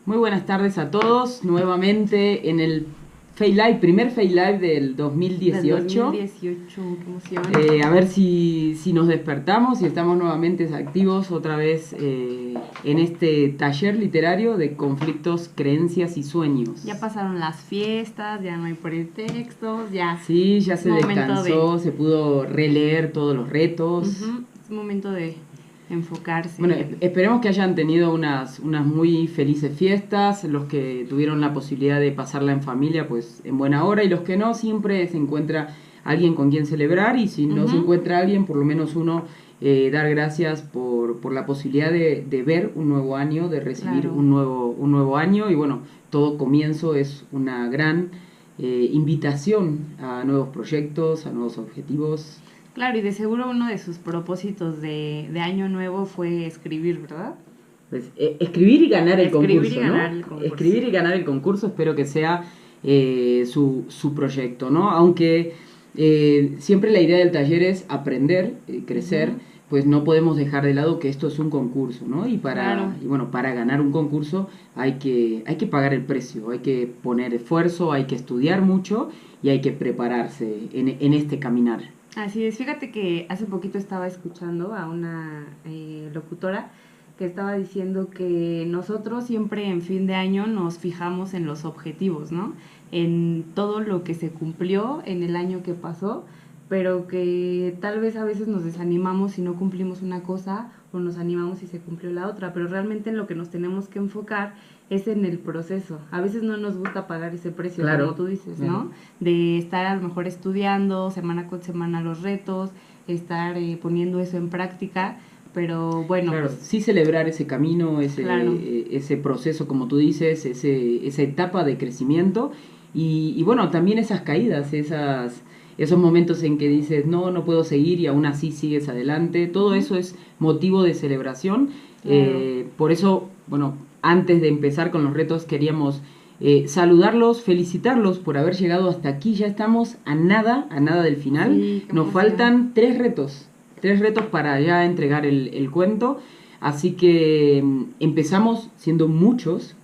Muy buenas tardes a todos, nuevamente en el Fail Live, primer Fail Live del 2018. Del 2018, qué emoción. A ver si nos despertamos y estamos nuevamente activos otra vez en este taller literario de conflictos, creencias y sueños. Ya pasaron las fiestas, ya no hay pretextos, ya. Sí, ya se descansó, se pudo releer todos los retos. Es momento de enfocarse. Bueno, esperemos que hayan tenido unas muy felices fiestas, los que tuvieron la posibilidad de pasarla en familia, pues en buena hora, y los que no, siempre se encuentra alguien con quien celebrar, y si no se encuentra alguien, por lo menos uno dar gracias por la posibilidad de ver un nuevo año, de recibir un nuevo año, y bueno, todo comienzo es una gran invitación a nuevos proyectos, a nuevos objetivos. Claro, y de seguro uno de sus propósitos de año nuevo fue escribir, ¿verdad? Pues, escribir y ganar el concurso, ¿no? Escribir y ganar el concurso, espero que sea su proyecto, ¿no? Aunque siempre la idea del taller es aprender, crecer, pues no podemos dejar de lado que esto es un concurso, ¿no? Y para ganar un concurso hay que pagar el precio, hay que poner esfuerzo, hay que estudiar mucho y hay que prepararse en este caminar. Así es, fíjate que hace poquito estaba escuchando a una locutora que estaba diciendo que nosotros siempre en fin de año nos fijamos en los objetivos, ¿no? En todo lo que se cumplió en el año que pasó, pero que tal vez a veces nos desanimamos si no cumplimos una cosa o nos animamos si se cumplió la otra, pero realmente en lo que nos tenemos que enfocar es en el proceso. A veces no nos gusta pagar ese precio, claro, como tú dices, ¿no? De estar a lo mejor estudiando semana con semana los retos, estar poniendo eso en práctica, pero bueno. Claro, pues, sí celebrar ese camino, ese proceso, como tú dices, esa etapa de crecimiento y bueno, también esas caídas, esos momentos en que dices, no puedo seguir y aún así sigues adelante. Todo eso es motivo de celebración. Por eso, bueno, antes de empezar con los retos queríamos saludarlos, felicitarlos por haber llegado hasta aquí. Ya estamos a nada del final. Sí, nos faltan tres retos para ya entregar el cuento. Así que empezamos siendo muchos,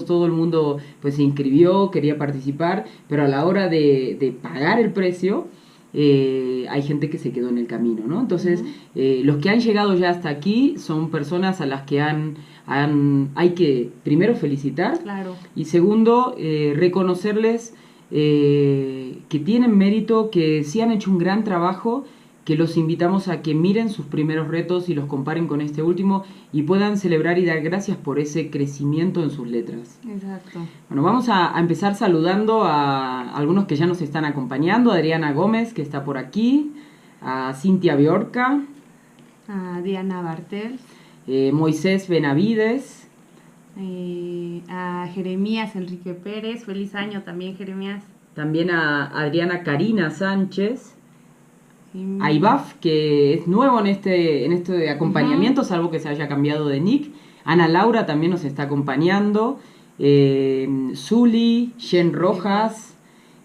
todo el mundo pues se inscribió, quería participar, pero a la hora de pagar el precio, hay gente que se quedó en el camino, ¿no? Entonces, los que han llegado ya hasta aquí son personas a las que hay que primero felicitar, claro, y segundo, reconocerles que tienen mérito, que sí han hecho un gran trabajo, que los invitamos a que miren sus primeros retos y los comparen con este último y puedan celebrar y dar gracias por ese crecimiento en sus letras. Exacto. Bueno, vamos a empezar saludando a algunos que ya nos están acompañando. Adriana Gómez, que está por aquí, a Cintia Biorca, a Diana Bartel, Moisés Benavides, a Jeremías Enrique Pérez, feliz año también, Jeremías. También a Adriana Karina Sánchez, a Ibaf, que es nuevo en este acompañamiento, salvo que se haya cambiado de nick. Ana Laura también nos está acompañando. Zuli, Jen Rojas,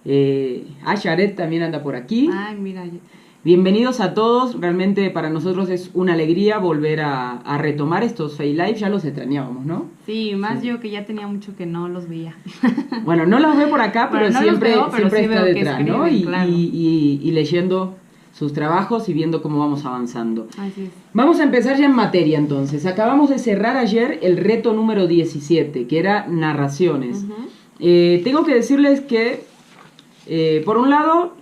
Yaret también anda por aquí. Ay, mira. Bienvenidos a todos, realmente para nosotros es una alegría volver a retomar estos Fail Live, ya los extrañábamos, ¿no? Sí, yo que ya tenía mucho que no los veía. Bueno, no los veo por acá, pero no siempre sí está detrás, escriben, ¿no? claro. Y leyendo sus trabajos y viendo cómo vamos avanzando. Así es. Vamos a empezar ya en materia entonces. Acabamos de cerrar ayer el reto número 17, que era narraciones. Tengo que decirles que, por un lado,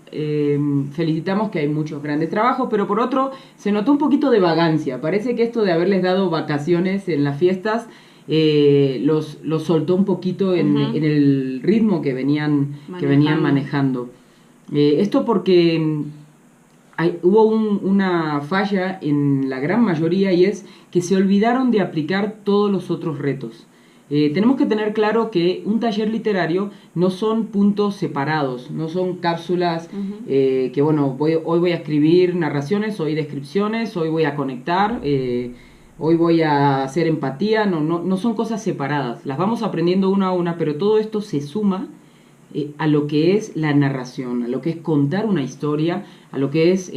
felicitamos que hay muchos grandes trabajos, pero por otro, se notó un poquito de vagancia. Parece que esto de haberles dado vacaciones en las fiestas los soltó un poquito en el ritmo que venían manejando. Esto porque hubo una falla en la gran mayoría, y es que se olvidaron de aplicar todos los otros retos. Tenemos que tener claro que un taller literario no son puntos separados, no son cápsulas que bueno, hoy voy a escribir narraciones, hoy descripciones, hoy voy a conectar, hoy voy a hacer empatía, no son cosas separadas, las vamos aprendiendo una a una, pero todo esto se suma a lo que es la narración, a lo que es contar una historia, a lo que es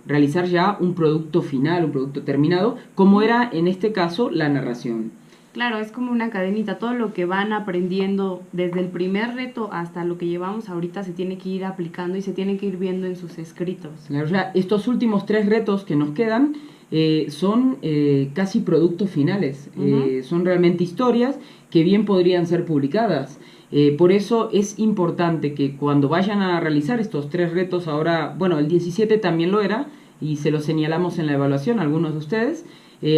realizar ya un producto final, un producto terminado, como era en este caso la narración. Claro, es como una cadenita, todo lo que van aprendiendo desde el primer reto hasta lo que llevamos ahorita se tiene que ir aplicando y se tiene que ir viendo en sus escritos. Claro, o sea, estos últimos 3 retos que nos quedan son casi productos finales, son realmente historias que bien podrían ser publicadas. Por eso es importante que cuando vayan a realizar estos 3 retos, ahora, bueno, el 17 también lo era, y se lo señalamos en la evaluación a algunos de ustedes,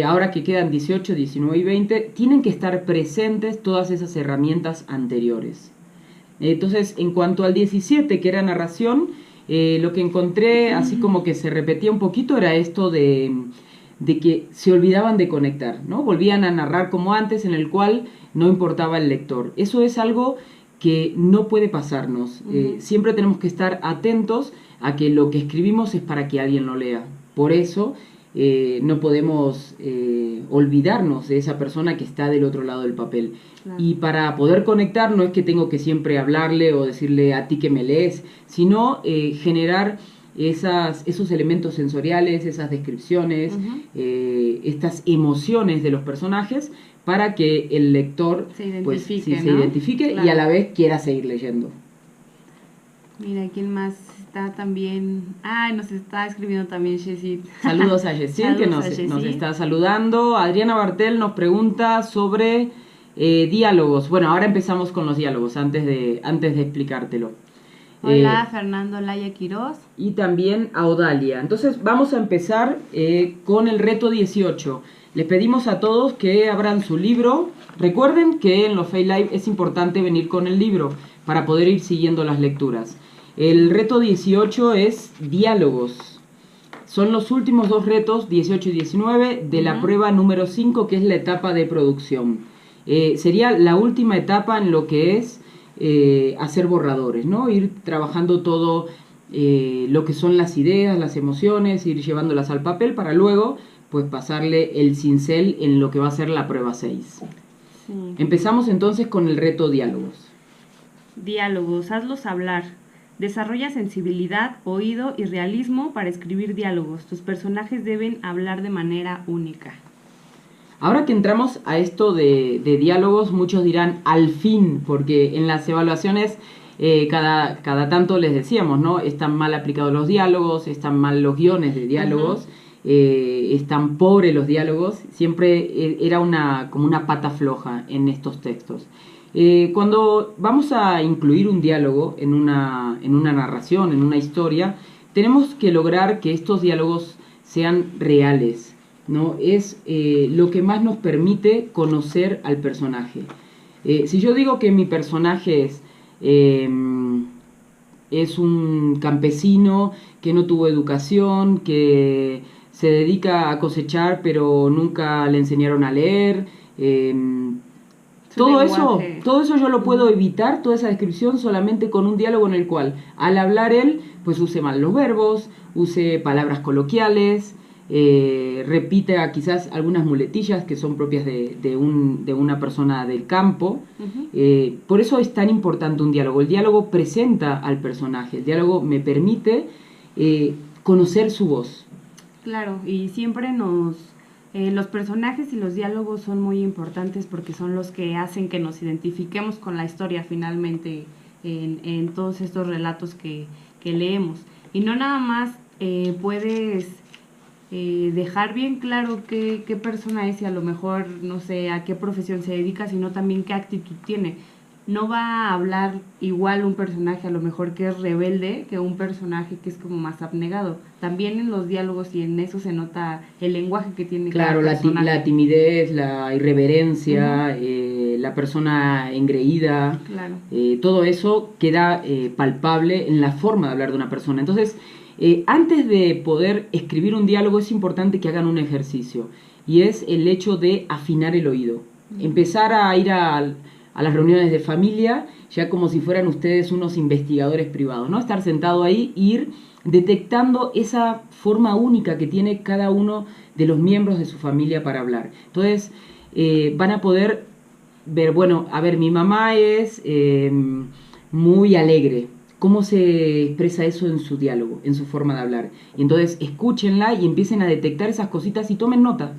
ahora que quedan 18, 19 y 20, tienen que estar presentes todas esas herramientas anteriores. Entonces, en cuanto al 17, que era narración, lo que encontré así como que se repetía un poquito era esto de que se olvidaban de conectar, ¿no? Volvían a narrar como antes, en el cual no importaba el lector. Eso es algo que no puede pasarnos. Siempre tenemos que estar atentos a que lo que escribimos es para que alguien lo lea. Por eso no podemos olvidarnos de esa persona que está del otro lado del papel. Claro. Y para poder conectar no es que tengo que siempre hablarle o decirle a ti que me lees, sino generar esos elementos sensoriales, esas descripciones, estas emociones de los personajes para que el lector se identifique claro. Y a la vez quiera seguir leyendo. Mira, ¿quién más está también? Nos está escribiendo también Jessie. Saludos a Jessie, que nos está saludando. Adriana Bartel nos pregunta sobre diálogos. Bueno, ahora empezamos con los diálogos, antes de explicártelo. Hola, Fernando Laya Quiroz. Y también a Odalia. Entonces vamos a empezar con el reto 18. Les pedimos a todos que abran su libro. Recuerden que en los Fail Live es importante venir con el libro para poder ir siguiendo las lecturas. El reto 18 es diálogos. Son los últimos 2 retos, 18 y 19, de la prueba número 5, que es la etapa de producción. Sería la última etapa en lo que es hacer borradores, ¿no? Ir trabajando todo lo que son las ideas, las emociones, ir llevándolas al papel para luego pues pasarle el cincel en lo que va a ser la prueba 6. Sí. Empezamos entonces con el reto diálogos. Diálogos, hazlos hablar. Desarrolla sensibilidad, oído y realismo para escribir diálogos. Tus personajes deben hablar de manera única. Ahora que entramos a esto de diálogos, muchos dirán al fin, porque en las evaluaciones cada tanto les decíamos, ¿no? Están mal aplicados los diálogos, están mal los guiones de diálogos, están pobres los diálogos. Siempre era como una pata floja en estos textos. Cuando vamos a incluir un diálogo en una narración, en una historia, tenemos que lograr que estos diálogos sean reales, ¿no? Es lo que más nos permite conocer al personaje. Si yo digo que mi personaje es un campesino que no tuvo educación, que se dedica a cosechar pero nunca le enseñaron a leer, todo eso yo lo puedo evitar, toda esa descripción, solamente con un diálogo en el cual al hablar él pues use mal los verbos, use palabras coloquiales, repita quizás algunas muletillas que son propias de una persona del campo. Por eso es tan importante un diálogo. El diálogo presenta al personaje, el diálogo me permite conocer su voz. Claro, y siempre los personajes y los diálogos son muy importantes porque son los que hacen que nos identifiquemos con la historia finalmente en todos estos relatos que leemos. Y no nada más puedes dejar bien claro qué persona es y a lo mejor, no sé, a qué profesión se dedica, sino también qué actitud tiene. No va a hablar igual un personaje a lo mejor que es rebelde que un personaje que es como más abnegado. También en los diálogos y en eso se nota el lenguaje que tiene cada personaje. Claro, la timidez, la irreverencia, la persona engreída, claro. Todo eso queda palpable en la forma de hablar de una persona. Entonces, antes de poder escribir un diálogo es importante que hagan un ejercicio, y es el hecho de afinar el oído. Empezar a ir a las reuniones de familia, ya como si fueran ustedes unos investigadores privados, ¿no? Estar sentado ahí e ir detectando esa forma única que tiene cada uno de los miembros de su familia para hablar. Entonces, van a poder ver, bueno, a ver, mi mamá es muy alegre. ¿Cómo se expresa eso en su diálogo, en su forma de hablar? Y entonces, escúchenla y empiecen a detectar esas cositas y tomen nota.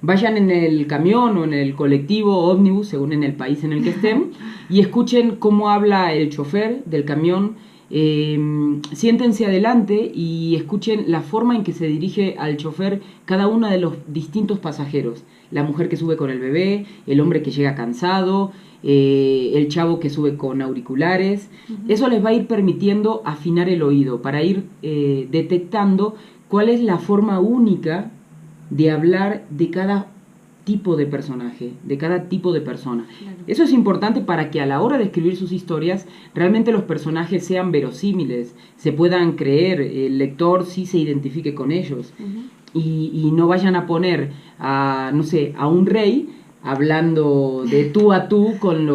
Vayan en el camión o en el colectivo, ómnibus, según en el país en el que estén, y escuchen cómo habla el chofer del camión. Siéntense adelante y escuchen la forma en que se dirige al chofer cada uno de los distintos pasajeros. La mujer que sube con el bebé, el hombre que llega cansado, el chavo que sube con auriculares. Eso les va a ir permitiendo afinar el oído para ir detectando cuál es la forma única de hablar de cada tipo de personaje, de cada tipo de persona. Claro. Eso es importante para que a la hora de escribir sus historias realmente los personajes sean verosímiles, se puedan creer, el lector sí se identifique con ellos. Y no vayan a poner a, no sé, a un rey hablando de tú a tú con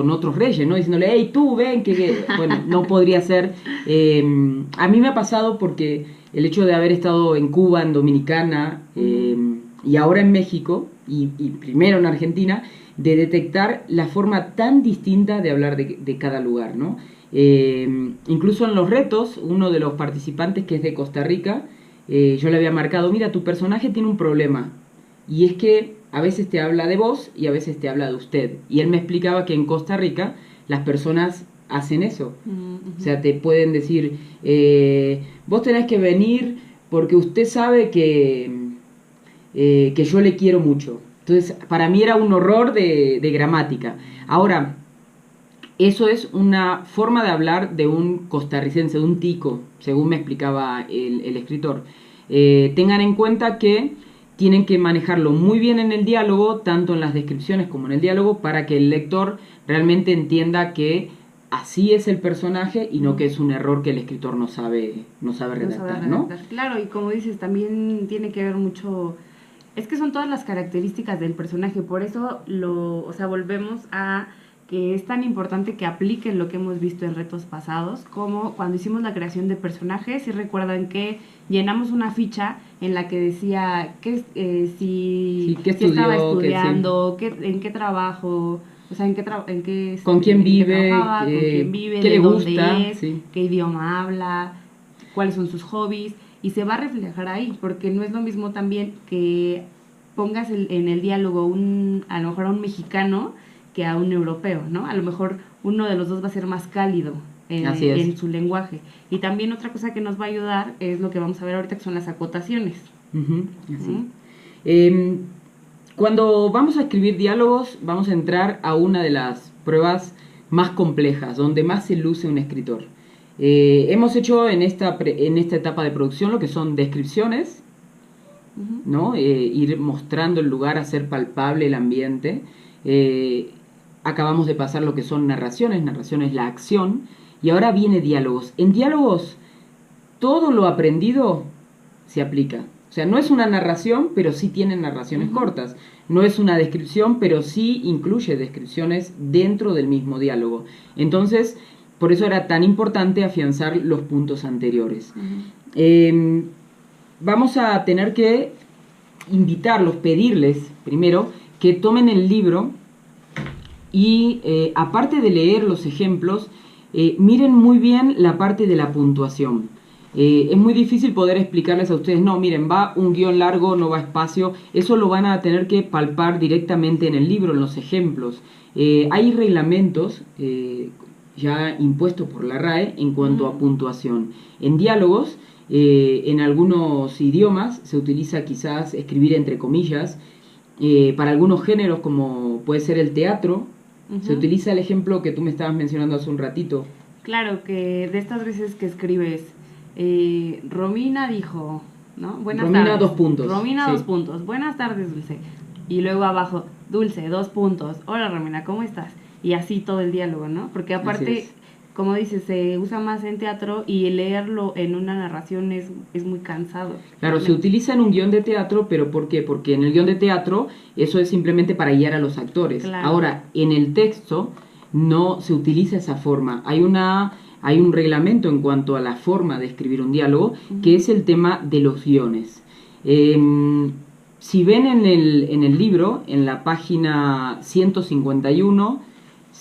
otros reyes, ¿no? Diciéndole, hey, tú, ven, que... Bueno, no podría ser. A mí me ha pasado porque el hecho de haber estado en Cuba, en Dominicana, y ahora en México, y primero en Argentina, de detectar la forma tan distinta de hablar de cada lugar, ¿no? Incluso en los retos, uno de los participantes que es de Costa Rica, yo le había marcado, mira, tu personaje tiene un problema, y es que a veces te habla de vos y a veces te habla de usted. Y él me explicaba que en Costa Rica las personas hacen eso. O sea, te pueden decir, vos tenés que venir porque usted sabe que yo le quiero mucho. Entonces, para mí era un horror de gramática. Ahora, eso es una forma de hablar de un costarricense, de un tico, según me explicaba el escritor. Tengan en cuenta que tienen que manejarlo muy bien en el diálogo, tanto en las descripciones como en el diálogo, para que el lector realmente entienda que así es el personaje y no que es un error que el escritor no sabe redactar, ¿no? Claro, y como dices, también tiene que ver mucho... Es que son todas las características del personaje, por eso volvemos a que es tan importante que apliquen lo que hemos visto en retos pasados, como cuando hicimos la creación de personajes, si recuerdan que llegamos una ficha en la que decía si estaba estudiando, en qué trabajo, o sea, con quién vive, qué le gusta, qué idioma habla, cuáles son sus hobbies, y se va a reflejar ahí, porque no es lo mismo también que pongas en el diálogo a lo mejor a un mexicano que a un europeo, ¿no? A lo mejor uno de los dos va a ser más cálido en su lenguaje. Y también otra cosa que nos va a ayudar es lo que vamos a ver ahorita, que son las acotaciones. Cuando vamos a escribir diálogos, vamos a entrar a una de las pruebas más complejas, donde más se luce un escritor. Hemos hecho en esta etapa de producción lo que son descripciones, ¿no? Ir mostrando el lugar, hacer palpable el ambiente. Acabamos de pasar lo que son narraciones, la acción, y ahora viene diálogos. En diálogos, todo lo aprendido se aplica. O sea, no es una narración, pero sí tiene narraciones cortas. No es una descripción, pero sí incluye descripciones dentro del mismo diálogo. Entonces, por eso era tan importante afianzar los puntos anteriores. Vamos a tener que invitarlos, pedirles primero que tomen el libro y aparte de leer los ejemplos, miren muy bien la parte de la puntuación. Es muy difícil poder explicarles a ustedes, no, miren, va un guión largo, no va espacio, eso lo van a tener que palpar directamente en el libro, en los ejemplos. Hay reglamentos ya impuestos por la RAE en cuanto a puntuación. En diálogos, en algunos idiomas se utiliza quizás escribir entre comillas. Para algunos géneros, como puede ser el teatro, se utiliza el ejemplo que tú me estabas mencionando hace un ratito. Claro, que de estas veces que escribes, Romina dijo, ¿no? Buenas Romina, tardes. 2 puntos. Romina, 2 puntos. Buenas tardes, Dulce. Y luego abajo, Dulce, 2 puntos. Hola, Romina, ¿cómo estás? Y así todo el diálogo, ¿no? Porque aparte, como dices, se usa más en teatro y leerlo en una narración es muy cansado. Claro, se utiliza en un guión de teatro, pero ¿por qué? Porque en el guión de teatro eso es simplemente para guiar a los actores. Claro. Ahora, en el texto no se utiliza esa forma. Hay un reglamento en cuanto a la forma de escribir un diálogo, que es el tema de los guiones. Si ven en el libro, en la página 151,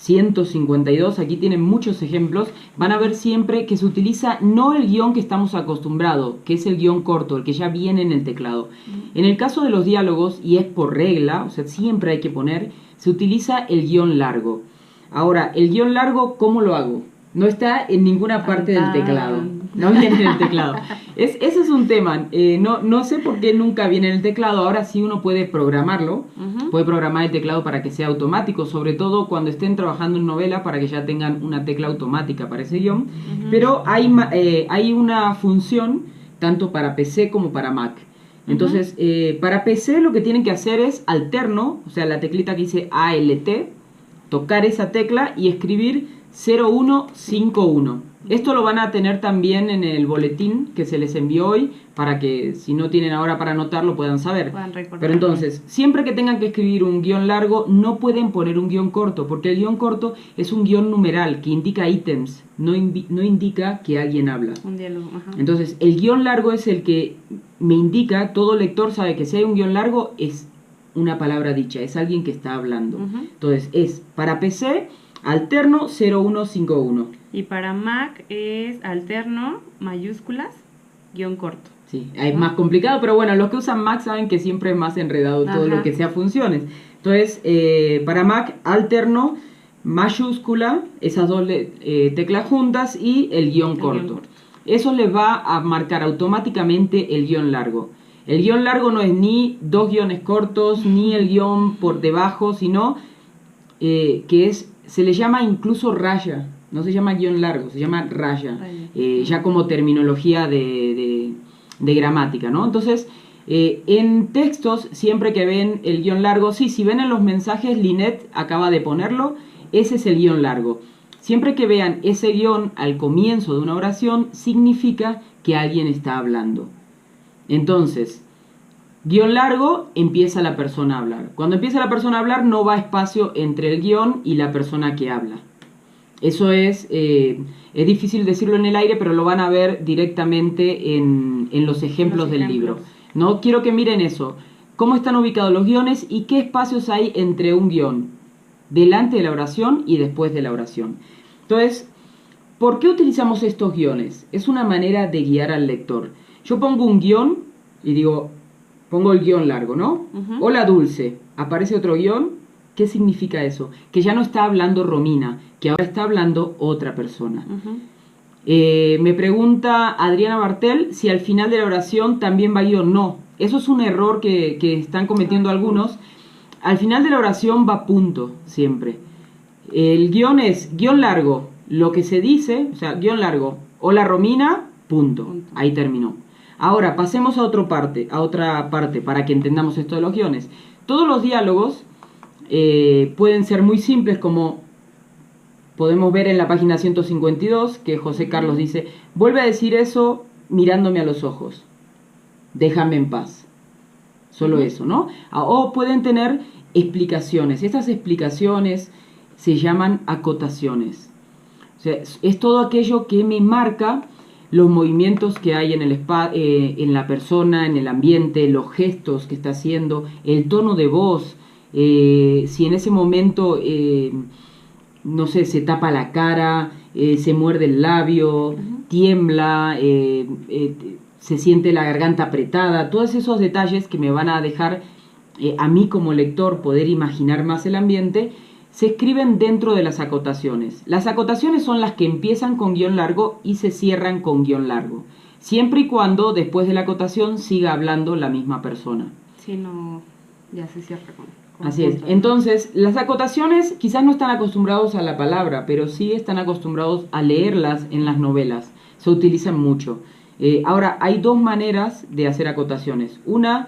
152, aquí tienen muchos ejemplos, van a ver siempre que se utiliza no el guión que estamos acostumbrados, que es el guión corto, el que ya viene en el teclado. En el caso de los diálogos, y es por regla, o sea, siempre hay que poner, se utiliza el guión largo. Ahora, el guión largo, ¿cómo lo hago? No está en ninguna parte del teclado. No viene en el teclado. Ese es un tema. No sé por qué nunca viene en el teclado. Ahora sí uno puede programarlo. Puede programar el teclado para que sea automático. Sobre todo cuando estén trabajando en novela para que ya tengan una tecla automática para ese guión. Pero hay una función tanto para PC como para Mac. Entonces, para PC lo que tienen que hacer es alterno. O sea, la teclita que dice ALT. Tocar esa tecla y escribir 0151. Esto lo van a tener también en el boletín que se les envió hoy para que si no tienen ahora para anotarlo puedan saber. Pero entonces, siempre que tengan que escribir un guión largo, no pueden poner un guión corto, porque el guión corto es un guión numeral que indica ítems, no indica que alguien habla. Un diálogo, ajá. Entonces, el guión largo es el que me indica, todo lector sabe que si hay un guión largo es una palabra dicha, es alguien que está hablando. Entonces, es para PC alterno 0151. Y para Mac es alterno, mayúsculas, guión corto. Sí, es más complicado, pero bueno, los que usan Mac saben que siempre es más enredado todo lo que sea funciones. Entonces, para Mac, alterno, mayúscula, esas dos teclas juntas y el guión corto. Eso les va a marcar automáticamente el guión largo. El guión largo no es ni dos guiones cortos, ni el guión por debajo, sino se le llama incluso raya. No se llama guión largo, se llama raya. Ya como terminología de gramática, ¿no? Entonces, en textos, siempre que ven el guión largo, si ven en los mensajes, Linet acaba de ponerlo, ese es el guión largo. Siempre que vean ese guión al comienzo de una oración, significa que alguien está hablando. Entonces, guión largo, empieza la persona a hablar. Cuando empieza la persona a hablar, no va espacio entre el guión y la persona que habla. Eso es difícil decirlo en el aire, pero lo van a ver directamente en los ejemplos del libro. ¿No? Quiero que miren eso. Cómo están ubicados los guiones y qué espacios hay entre un guión, delante de la oración y después de la oración. Entonces, ¿por qué utilizamos estos guiones? Es una manera de guiar al lector. Yo pongo un guión y digo, pongo el guión largo, ¿no? Hola Dulce, aparece otro guión. ¿Qué significa eso? Que ya no está hablando Romina, que ahora está hablando otra persona. Me pregunta Adriana Bartel si al final de la oración también va guión. No, eso es un error que están cometiendo algunos. Al final de la oración va punto, siempre. El guión es guión largo, lo que se dice, o sea, guión largo, hola Romina, punto. Ahí terminó. Ahora, pasemos a otra parte para que entendamos esto de los guiones. Todos los diálogos pueden ser muy simples, como podemos ver en la página 152, que José Carlos dice, vuelve a decir eso mirándome a los ojos, déjame en paz. Solo eso, ¿no? O pueden tener explicaciones. Estas explicaciones se llaman acotaciones. O sea, es todo aquello que me marca los movimientos que hay en la persona, en el ambiente, los gestos que está haciendo, el tono de voz. Si en ese momento, no sé, se tapa la cara, se muerde el labio, tiembla, se siente la garganta apretada, todos esos detalles que me van a dejar a mí como lector poder imaginar más el ambiente, se escriben dentro de las acotaciones. Las acotaciones son las que empiezan con guión largo y se cierran con guión largo, siempre y cuando después de la acotación siga hablando la misma persona. Si no, ya se cierra con Así es. Entonces, las acotaciones quizás no están acostumbrados a la palabra, pero sí están acostumbrados a leerlas en las novelas. Se utilizan mucho. Ahora, hay dos maneras de hacer acotaciones. Una,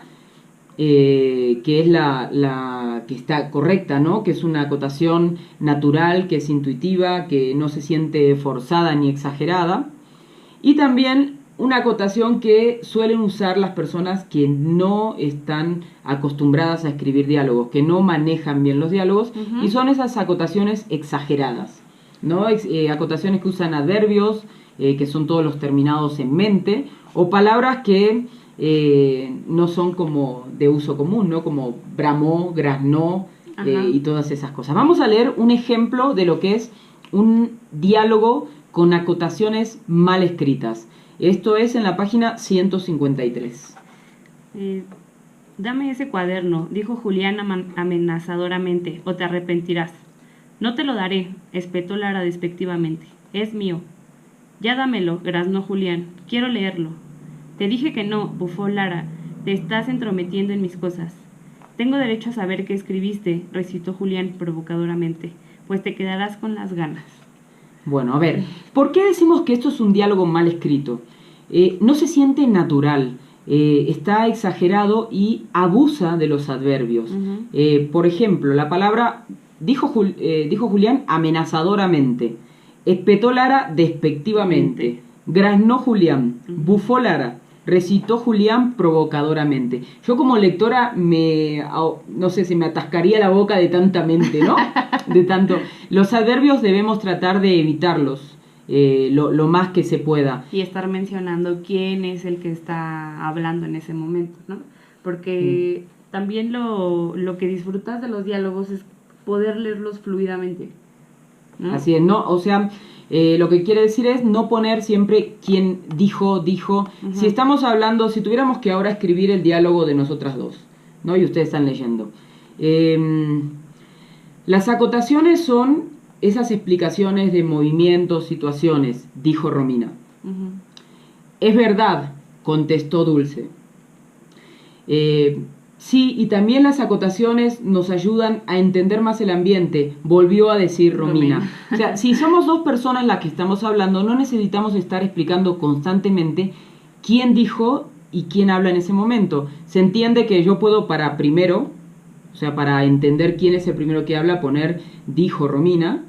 que es la que está correcta, ¿no? Que es una acotación natural, que es intuitiva, que no se siente forzada ni exagerada. Y también una acotación que suelen usar las personas que no están acostumbradas a escribir diálogos, que no manejan bien los diálogos, y son esas acotaciones exageradas, ¿no? Acotaciones que usan adverbios, que son todos los terminados en mente, o palabras que no son como de uso común, ¿no? Como bramó, graznó, y todas esas cosas. Vamos a leer un ejemplo de lo que es un diálogo con acotaciones mal escritas. Esto es en la página 153. Dame ese cuaderno, dijo Julián amenazadoramente, o te arrepentirás. No te lo daré, espetó Lara despectivamente. Es mío. Ya dámelo, graznó Julián. Quiero leerlo. Te dije que no, bufó Lara. Te estás entrometiendo en mis cosas. Tengo derecho a saber qué escribiste, recitó Julián provocadoramente, pues te quedarás con las ganas. Bueno, a ver, ¿por qué decimos que esto es un diálogo mal escrito? No se siente natural, está exagerado y abusa de los adverbios. Por ejemplo, la palabra dijo Julián amenazadoramente, espetó Lara despectivamente, graznó Julián, bufó Lara, recitó Julián provocadoramente. Yo como lectora no sé, se me atascaría la boca de tanta mente, ¿no? De tanto. Los adverbios debemos tratar de evitarlos lo más que se pueda. Y estar mencionando quién es el que está hablando en ese momento, ¿no? Porque también lo que disfrutas de los diálogos es poder leerlos fluidamente, ¿no? Así es, ¿no? O sea, lo que quiere decir es no poner siempre quién dijo. Si estamos hablando, si tuviéramos que ahora escribir el diálogo de nosotras dos, ¿no? Y ustedes están leyendo. Las acotaciones son esas explicaciones de movimientos, situaciones, dijo Romina. Es verdad, contestó Dulce. Sí, y también las acotaciones nos ayudan a entender más el ambiente, volvió a decir Romina. O sea, si somos dos personas las que estamos hablando, no necesitamos estar explicando constantemente quién dijo y quién habla en ese momento. Se entiende que yo puedo para primero, o sea, para entender quién es el primero que habla, poner dijo Romina,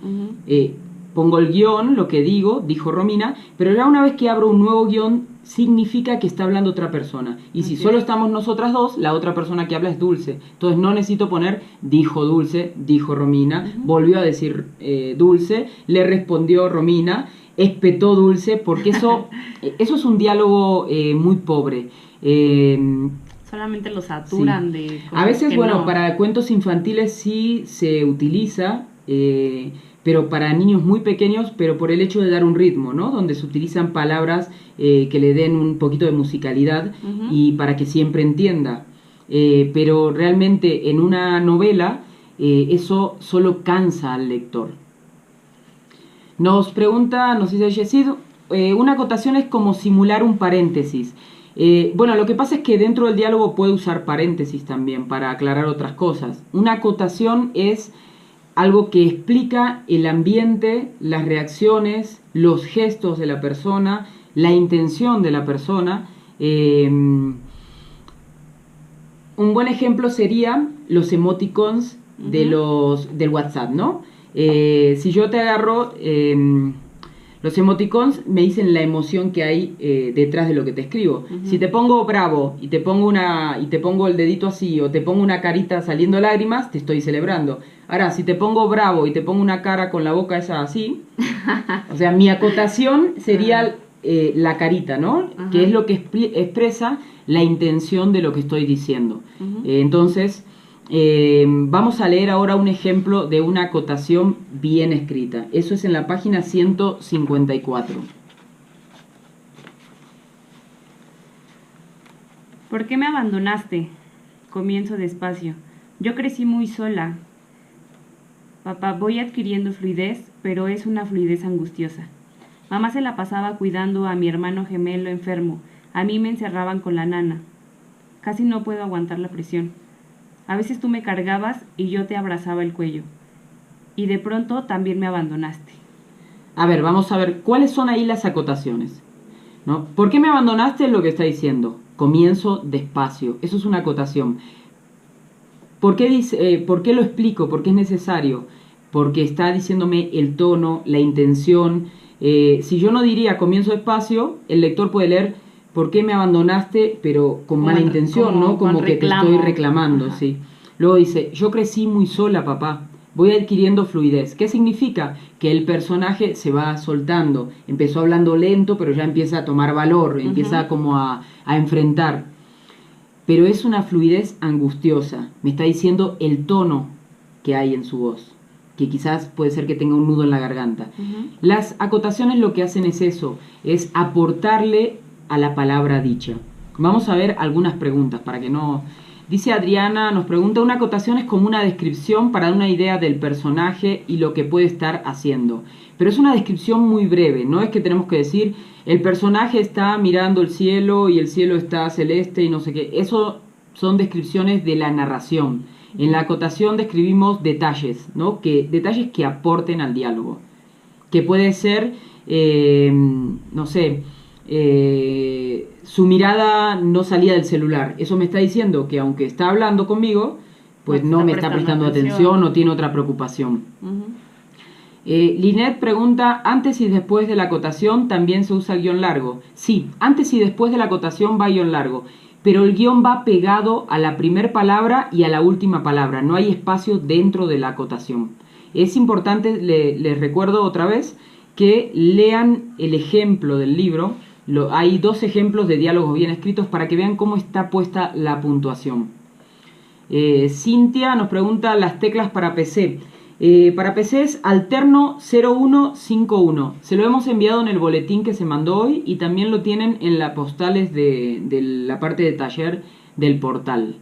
pongo el guión, lo que dijo Romina, pero ya una vez que abro un nuevo guión, significa que está hablando otra persona. Y si solo estamos nosotras dos, la otra persona que habla es Dulce. Entonces no necesito poner dijo Dulce, dijo Romina, volvió a decir Dulce, le respondió Romina, espetó Dulce, porque eso es un diálogo muy pobre. Solamente lo saturan de cosas. A veces, bueno, no. Para cuentos infantiles sí se utiliza, pero para niños muy pequeños, pero por el hecho de dar un ritmo, ¿no? Donde se utilizan palabras que le den un poquito de musicalidad y para que siempre entienda. Pero realmente en una novela eso solo cansa al lector. Nos dice Yesid, una acotación es como simular un paréntesis. Bueno, lo que pasa es que dentro del diálogo puede usar paréntesis también para aclarar otras cosas. Una acotación es algo que explica el ambiente, las reacciones, los gestos de la persona, la intención de la persona. Un buen ejemplo sería los emoticons del WhatsApp, ¿no? Si yo te agarro, los emoticons me dicen la emoción que hay detrás de lo que te escribo. Si te pongo bravo y te pongo el dedito así o te pongo una carita saliendo lágrimas, te estoy celebrando. Ahora, si te pongo bravo y te pongo una cara con la boca esa así, o sea, mi acotación sería la carita, ¿no? Que es lo que expresa la intención de lo que estoy diciendo. Entonces, vamos a leer ahora un ejemplo de una acotación bien escrita. Eso es en la página 154. ¿Por qué me abandonaste? Comienzo despacio. Yo crecí muy sola. Papá, voy adquiriendo fluidez, pero es una fluidez angustiosa. Mamá se la pasaba cuidando a mi hermano gemelo enfermo. A mí me encerraban con la nana. Casi no puedo aguantar la presión. A veces tú me cargabas y yo te abrazaba el cuello. Y de pronto también me abandonaste. A ver, vamos a ver cuáles son ahí las acotaciones, ¿no? ¿Por qué me abandonaste? Es lo que está diciendo. Comienzo despacio. Eso es una acotación. ¿Por qué lo explico? ¿Por qué es necesario? Porque está diciéndome el tono, la intención. Si yo no diría comienzo despacio, el lector puede leer ¿por qué me abandonaste? Pero con mala intención, ¿no? Como que te estoy reclamando, sí. Luego dice, yo crecí muy sola, papá. Voy adquiriendo fluidez. ¿Qué significa? Que el personaje se va soltando. Empezó hablando lento, pero ya empieza a tomar valor, empieza como a enfrentar. Pero es una fluidez angustiosa. Me está diciendo el tono que hay en su voz, que quizás puede ser que tenga un nudo en la garganta. Las acotaciones lo que hacen es eso, es aportarle a la palabra dicha. Vamos a ver algunas preguntas para que no... Dice Adriana, nos pregunta, una acotación es como una descripción para dar una idea del personaje y lo que puede estar haciendo. Pero es una descripción muy breve, no es que tenemos que decir, el personaje está mirando el cielo y el cielo está celeste y no sé qué. Eso son descripciones de la narración. En la acotación describimos detalles, ¿no? Detalles que aporten al diálogo. Que puede ser, no sé... su mirada no salía del celular. Eso me está diciendo que aunque está hablando conmigo, pues no me está prestando atención o tiene otra preocupación. Linet pregunta, ¿antes y después de la acotación también se usa el guión largo? Sí, antes y después de la acotación va guión largo, pero el guión va pegado a la primera palabra y a la última palabra. No hay espacio dentro de la acotación. Es importante, les recuerdo otra vez, que lean el ejemplo del libro. Hay 2 ejemplos de diálogos bien escritos para que vean cómo está puesta la puntuación. Cintia nos pregunta las teclas para PC. Para PC es alterno 0151. Se lo hemos enviado en el boletín que se mandó hoy y también lo tienen en las postales de la parte de taller del portal.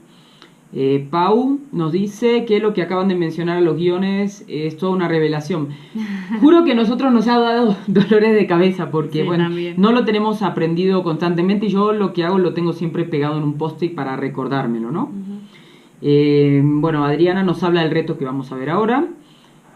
Pau nos dice que lo que acaban de mencionar a los guiones es toda una revelación. Juro que a nosotros nos ha dado dolores de cabeza porque sí, bueno, también. no lo tenemos aprendido constantemente y yo lo que hago lo tengo siempre pegado en un post-it para recordármelo, ¿no? Bueno, Adriana nos habla del reto que vamos a ver ahora.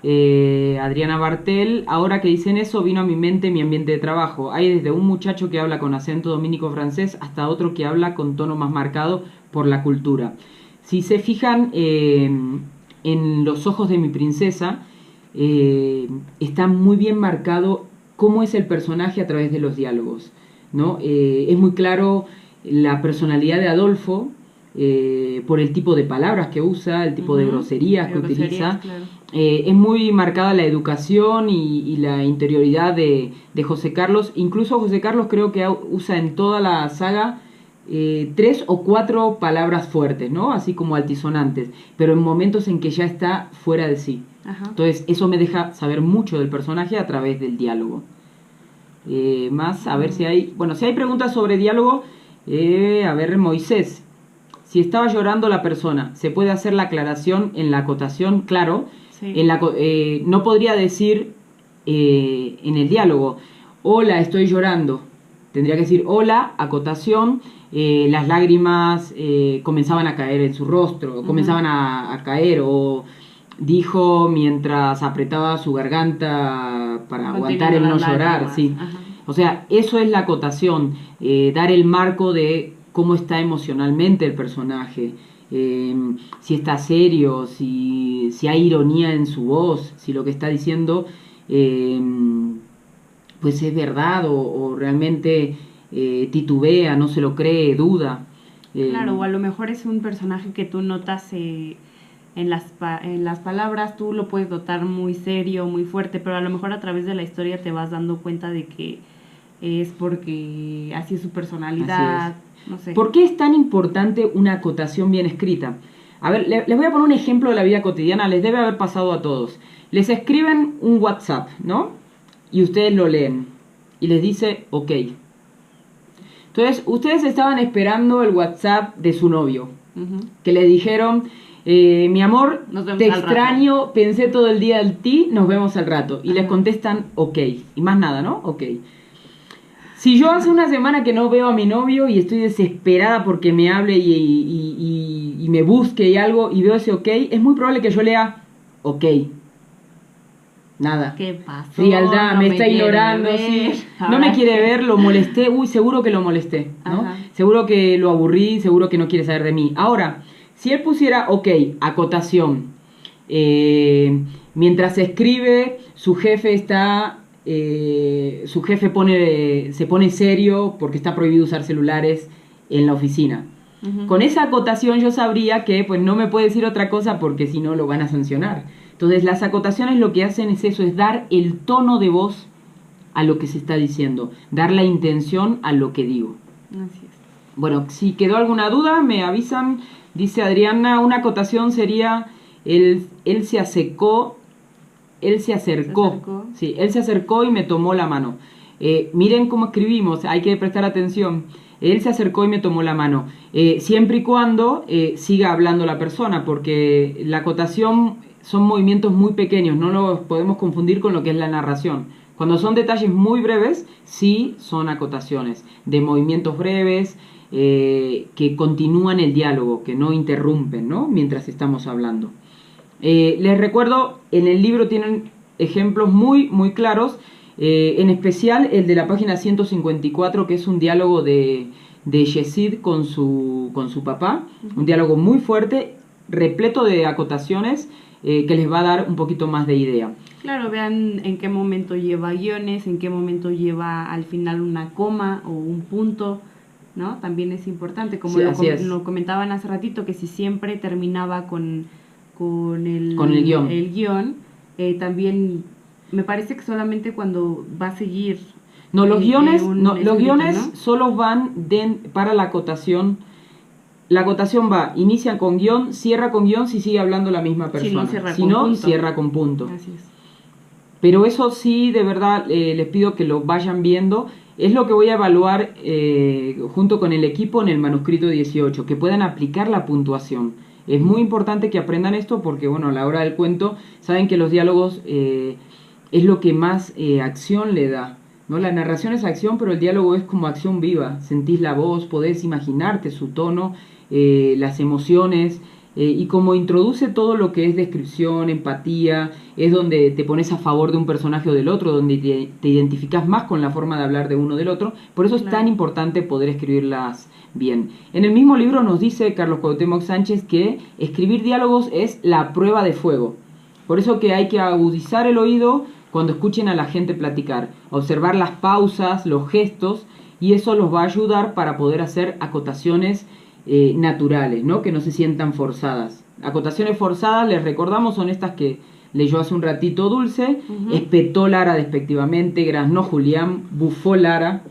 Adriana Bartel, ahora que dicen eso vino a mi mente mi ambiente de trabajo. Hay desde un muchacho que habla con acento dominico francés hasta otro que habla con tono más marcado por la cultura. Si se fijan en los ojos de mi princesa, está muy bien marcado cómo es el personaje a través de los diálogos, ¿no? Es muy claro la personalidad de Adolfo por el tipo de palabras que usa, el tipo de groserías que utiliza. Claro. Es muy marcada la educación y la interioridad de José Carlos. Incluso José Carlos creo que usa en toda la saga 3 o 4 palabras fuertes, ¿no? Así como altisonantes, pero en momentos en que ya está fuera de sí. Ajá. Entonces eso me deja saber mucho del personaje a través del diálogo. Más, a ver si hay... Bueno, si hay preguntas sobre diálogo, a ver, Moisés. Si estaba llorando la persona, ¿se puede hacer la aclaración en la acotación? Claro. Sí. No podría decir en el diálogo, hola, estoy llorando. Tendría que decir, hola, acotación, las lágrimas comenzaban a caer en su rostro, comenzaban a caer, o dijo mientras apretaba su garganta para aguantar el no llorar. Sí. O sea, eso es la acotación, dar el marco de cómo está emocionalmente el personaje, si está serio, si hay ironía en su voz, si lo que está diciendo pues es verdad o realmente titubea, no se lo cree, duda. Claro, o a lo mejor es un personaje que tú notas en las palabras, tú lo puedes notar muy serio, muy fuerte, pero a lo mejor a través de la historia te vas dando cuenta de que es porque así es su personalidad. No sé. ¿Por qué es tan importante una acotación bien escrita? A ver, les voy a poner un ejemplo de la vida cotidiana, les debe haber pasado a todos. Les escriben un WhatsApp, ¿no? Y ustedes lo leen y les dice ok. Entonces, ustedes estaban esperando el WhatsApp de su novio, que le dijeron, mi amor, te extraño, pensé todo el día en ti, nos vemos al rato. Y les contestan ok, y más nada, ¿no? Ok. Si yo hace una semana que no veo a mi novio y estoy desesperada porque me hable y me busque y algo y veo ese ok, es muy probable que yo lea ok. Nada. ¿Qué pasó? Frialdad, no me está ignorando, sí. No me quiere ver, lo molesté. Uy, seguro que lo molesté, ¿no? Ajá. Seguro que lo aburrí, seguro que no quiere saber de mí. Ahora, si él pusiera ok, acotación. Mientras se escribe, su jefe está... su jefe se pone serio porque está prohibido usar celulares en la oficina. Con esa acotación yo sabría que pues no me puede decir otra cosa porque si no lo van a sancionar. Entonces las acotaciones lo que hacen es eso, es dar el tono de voz a lo que se está diciendo, dar la intención a lo que digo. Así es. Bueno, si quedó alguna duda me avisan. Dice Adriana, una acotación sería él se acercó, sí, él se acercó y me tomó la mano. Miren cómo escribimos, hay que prestar atención. Él se acercó y me tomó la mano. Siempre y cuando siga hablando la persona, porque la acotación son movimientos muy pequeños, no los podemos confundir con lo que es la narración. Cuando son detalles muy breves, sí son acotaciones, de movimientos breves que continúan el diálogo, que no interrumpen, ¿no?, mientras estamos hablando. Les recuerdo, en el libro tienen ejemplos muy, muy claros, en especial el de la página 154, que es un diálogo de Yesid con su papá, un diálogo muy fuerte, repleto de acotaciones, que les va a dar un poquito más de idea. Claro, vean en qué momento lleva guiones, en qué momento lleva al final una coma o un punto, ¿no? También es importante, como sí, lo comentaban hace ratito, que si siempre terminaba con el guión, también me parece que solamente cuando va a seguir... No, los guiones, los guiones solo van para la acotación. La acotación inicia con guión, cierra con guión si sigue hablando la misma persona. Si no, cierra con punto. Así es. Pero eso sí, de verdad, les pido que lo vayan viendo. Es lo que voy a evaluar junto con el equipo en el manuscrito 18, que puedan aplicar la puntuación. Es muy importante que aprendan esto porque, bueno, a la hora del cuento, saben que los diálogos es lo que más acción le da, ¿no? La narración es acción, pero el diálogo es como acción viva. Sentís la voz, podés imaginarte su tono, las emociones, y como introduce todo lo que es descripción, empatía, es donde te pones a favor de un personaje o del otro, donde te identificas más con la forma de hablar de uno del otro. Por eso es tan importante poder escribirlas bien. En el mismo libro nos dice Carlos Cuauhtémoc Sánchez que escribir diálogos es la prueba de fuego. Por eso que hay que agudizar el oído cuando escuchen a la gente platicar, observar las pausas, los gestos, y eso los va a ayudar para poder hacer acotaciones naturales, ¿no?, que no se sientan forzadas. Acotaciones forzadas, les recordamos, son estas que leyó hace un ratito Dulce, espetó Lara despectivamente, graznó Julián, bufó Lara,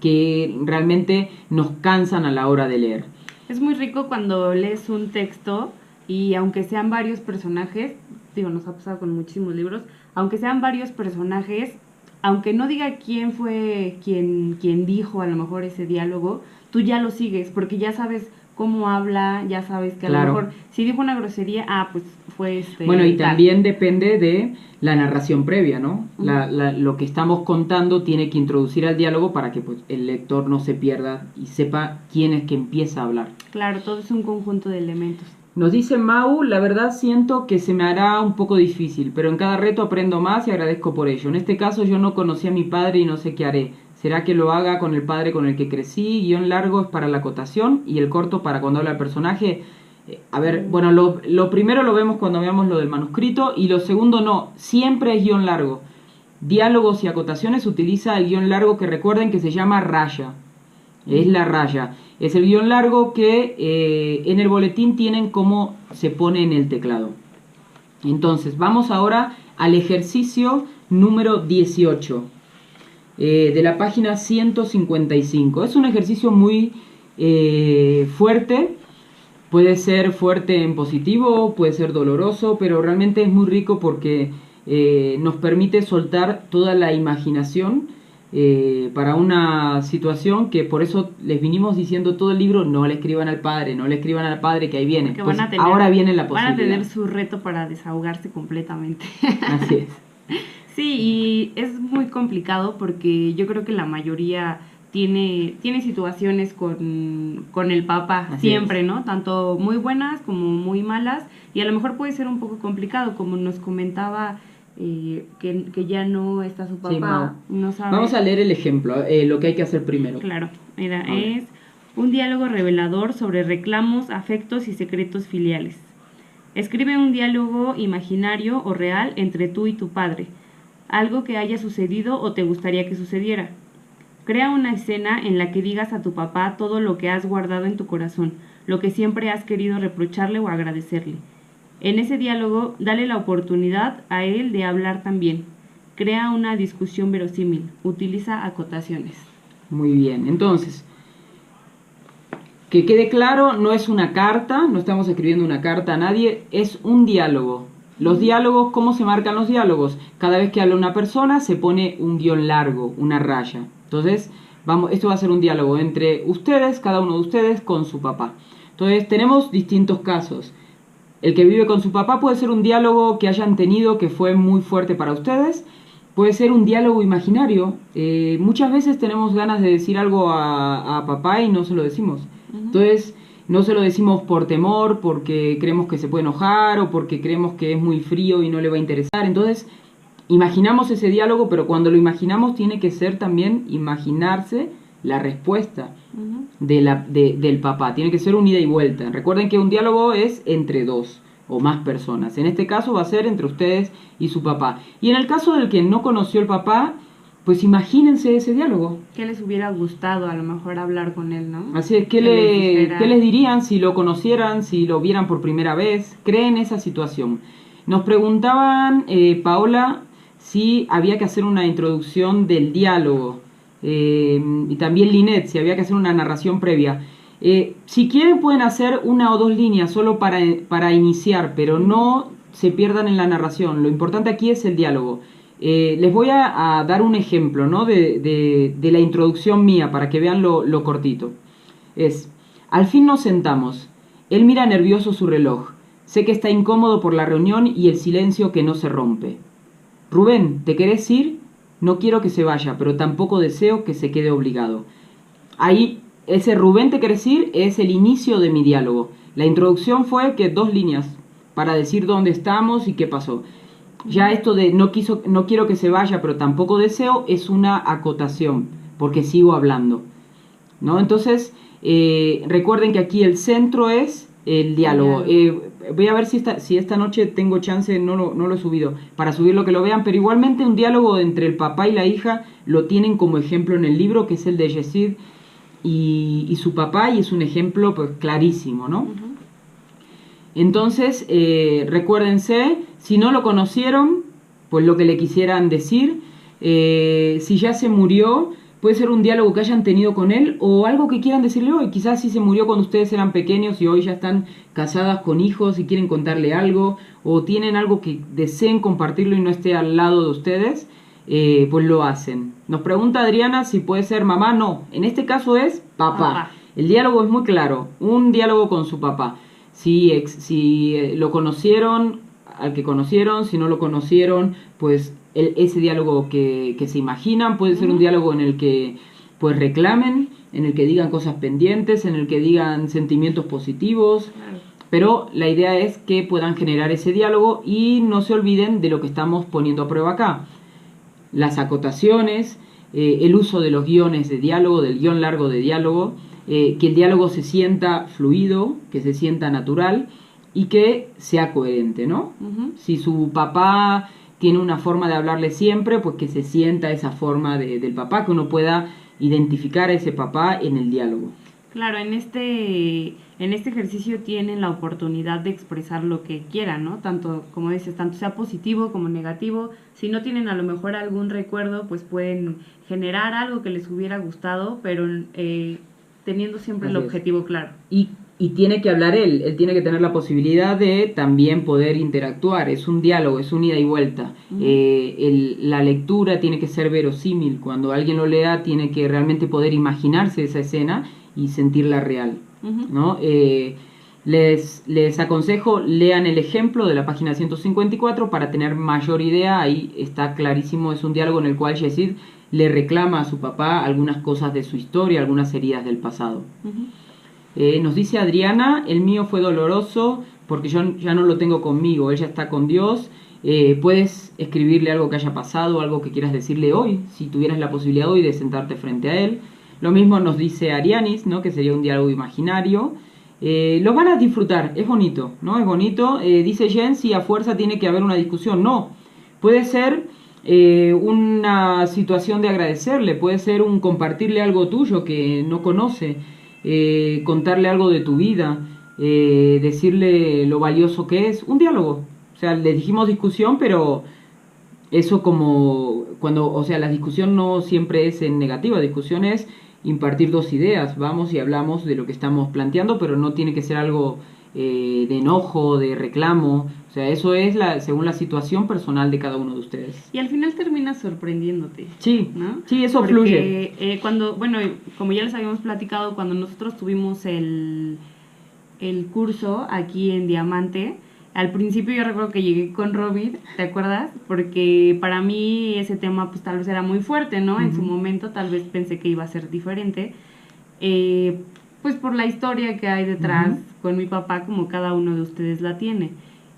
que realmente nos cansan a la hora de leer. Es muy rico cuando lees un texto y aunque sean varios personajes, digo, nos ha pasado con muchísimos libros, aunque sean varios personajes, aunque no diga quién fue quien dijo a lo mejor ese diálogo, tú ya lo sigues porque ya sabes cómo habla, ya sabes que a lo mejor si dijo una grosería, pues fue Bueno, y también depende de la narración previa, ¿no? Lo que estamos contando tiene que introducir al diálogo para que pues, el lector no se pierda y sepa quién es que empieza a hablar. Claro, todo es un conjunto de elementos. Nos dice Mau, la verdad siento que se me hará un poco difícil, pero en cada reto aprendo más y agradezco por ello. En este caso yo no conocí a mi padre y no sé qué haré. ¿Será que lo haga con el padre con el que crecí? Guión largo es para la acotación y el corto para cuando habla el personaje. A ver, bueno, lo primero lo vemos cuando veamos lo del manuscrito y lo segundo no, siempre es guión largo. Diálogos y acotaciones utiliza el guión largo que recuerden que se llama raya. Es la raya. Es el guión largo que en el boletín tienen cómo se pone en el teclado. Entonces, vamos ahora al ejercicio número 18 de la página 155. Es un ejercicio muy fuerte. Puede ser fuerte en positivo, puede ser doloroso, pero realmente es muy rico porque nos permite soltar toda la imaginación para una situación que por eso les vinimos diciendo todo el libro, no le escriban al padre, no le escriban al padre que ahí viene. Pues ahora viene la posibilidad. Van a tener su reto para desahogarse completamente. Así es. Sí, y es muy complicado porque yo creo que la mayoría tiene situaciones con el papá. Así siempre, ¿no? Tanto muy buenas como muy malas, y a lo mejor puede ser un poco complicado, como nos comentaba que ya no está su papá, sí, no sabe. Vamos a leer el ejemplo, lo que hay que hacer primero. Claro, mira, es un diálogo revelador sobre reclamos, afectos y secretos filiales. Escribe un diálogo imaginario o real entre tú y tu padre, algo que haya sucedido o te gustaría que sucediera. Crea una escena en la que digas a tu papá todo lo que has guardado en tu corazón, lo que siempre has querido reprocharle o agradecerle. En ese diálogo, dale la oportunidad a él de hablar también. Crea una discusión verosímil. Utiliza acotaciones. Muy bien. Entonces, Que quede claro, no es una carta, no estamos escribiendo una carta a nadie, es un diálogo. Los diálogos, ¿cómo se marcan los diálogos? Cada vez que habla una persona se pone un guión largo, una raya. Entonces, esto va a ser un diálogo entre ustedes, cada uno de ustedes, con su papá. Entonces, tenemos distintos casos. El que vive con su papá puede ser un diálogo que hayan tenido que fue muy fuerte para ustedes. Puede ser un diálogo imaginario. Muchas veces tenemos ganas de decir algo a papá y no se lo decimos. Entonces, no se lo decimos por temor, porque creemos que se puede enojar o porque creemos que es muy frío y no le va a interesar. Entonces, imaginamos ese diálogo, pero cuando lo imaginamos tiene que ser también imaginarse la respuesta del papá. Tiene que ser un ida y vuelta. Recuerden que un diálogo es entre dos o más personas. En este caso va a ser entre ustedes y su papá. Y en el caso del que no conoció el papá, pues imagínense ese diálogo. ¿Qué les hubiera gustado a lo mejor hablar con él, no? Así es, ¿qué les dirían si lo conocieran, si lo vieran por primera vez? Creen esa situación. Nos preguntaban, Paola, si había que hacer una introducción del diálogo. Y también Linet, si había que hacer una narración previa. Si quieren pueden hacer una o dos líneas solo para iniciar, pero no se pierdan en la narración. Lo importante aquí es el diálogo. Les voy a dar un ejemplo, ¿no? de la introducción mía para que vean lo cortito. Al fin nos sentamos. Él mira nervioso su reloj. Sé que está incómodo por la reunión y el silencio que no se rompe. Rubén, ¿te querés ir? No quiero que se vaya, pero tampoco deseo que se quede obligado. Ahí, ese Rubén, ¿te querés ir? Es el inicio de mi diálogo. La introducción fue que 2 líneas para decir dónde estamos y qué pasó. Ya esto de no quiero que se vaya, pero tampoco deseo, es una acotación, porque sigo hablando, ¿no? Entonces, recuerden que aquí el centro es el diálogo. Voy a ver si esta noche tengo chance, no lo he subido, para subirlo que lo vean, pero igualmente un diálogo entre el papá y la hija lo tienen como ejemplo en el libro, que es el de Yesid y su papá, y es un ejemplo pues clarísimo, ¿no? Entonces, recuérdense, si no lo conocieron, pues lo que le quisieran decir. Si ya se murió, puede ser un diálogo que hayan tenido con él o algo que quieran decirle hoy. Quizás si se murió cuando ustedes eran pequeños y hoy ya están casadas con hijos y quieren contarle algo, o tienen algo que deseen compartirlo y no esté al lado de ustedes, pues lo hacen. Nos pregunta Adriana si puede ser mamá. No, en este caso es papá. El diálogo es muy claro, un diálogo con su papá. Si lo conocieron, al que conocieron, si no lo conocieron, pues ese diálogo que se imaginan puede ser un diálogo en el que pues reclamen, en el que digan cosas pendientes, en el que digan sentimientos positivos, pero la idea es que puedan generar ese diálogo y no se olviden de lo que estamos poniendo a prueba acá. Las acotaciones, el uso de los guiones de diálogo, del guión largo de diálogo, que el diálogo se sienta fluido, que se sienta natural y que sea coherente, ¿no? Si su papá tiene una forma de hablarle siempre, pues que se sienta esa forma del papá, que uno pueda identificar a ese papá en el diálogo. Claro, en este ejercicio tienen la oportunidad de expresar lo que quieran, ¿no? Tanto, como dices, tanto sea positivo como negativo. Si no tienen a lo mejor algún recuerdo, pues pueden generar algo que les hubiera gustado, pero teniendo siempre el objetivo claro. Y tiene que hablar él tiene que tener la posibilidad de también poder interactuar, es un diálogo, es un ida y vuelta. La lectura tiene que ser verosímil, cuando alguien lo lea tiene que realmente poder imaginarse esa escena y sentirla real, ¿no? Les aconsejo, lean el ejemplo de la página 154 para tener mayor idea. Ahí está clarísimo, es un diálogo en el cual Yesid le reclama a su papá algunas cosas de su historia, algunas heridas del pasado. Nos dice Adriana, el mío fue doloroso porque yo ya no lo tengo conmigo, él ya está con Dios. Puedes escribirle algo que haya pasado, algo que quieras decirle hoy, si tuvieras la posibilidad hoy de sentarte frente a él. Lo mismo nos dice Arianis, ¿no? Que sería un diálogo imaginario. Lo van a disfrutar, es bonito, ¿no? Es bonito. Dice Jen, si a fuerza tiene que haber una discusión. No, puede ser una situación de agradecerle, puede ser un compartirle algo tuyo que no conoce, contarle algo de tu vida, decirle lo valioso que es, un diálogo. O sea, le dijimos discusión, pero eso como cuando, o sea, la discusión no siempre es en negativa, discusión es impartir dos ideas, vamos y hablamos de lo que estamos planteando, pero no tiene que ser algo de enojo, de reclamo, o sea, eso es según la situación personal de cada uno de ustedes. Y al final terminas sorprendiéndote. Sí, ¿no? Sí, eso porque, fluye. Bueno, como ya les habíamos platicado, cuando nosotros tuvimos el curso aquí en Diamante, al principio yo recuerdo que llegué con Robin, ¿te acuerdas? Porque para mí ese tema pues tal vez era muy fuerte, ¿no? En su momento tal vez pensé que iba a ser diferente. Pues por la historia que hay detrás con mi papá, como cada uno de ustedes la tiene.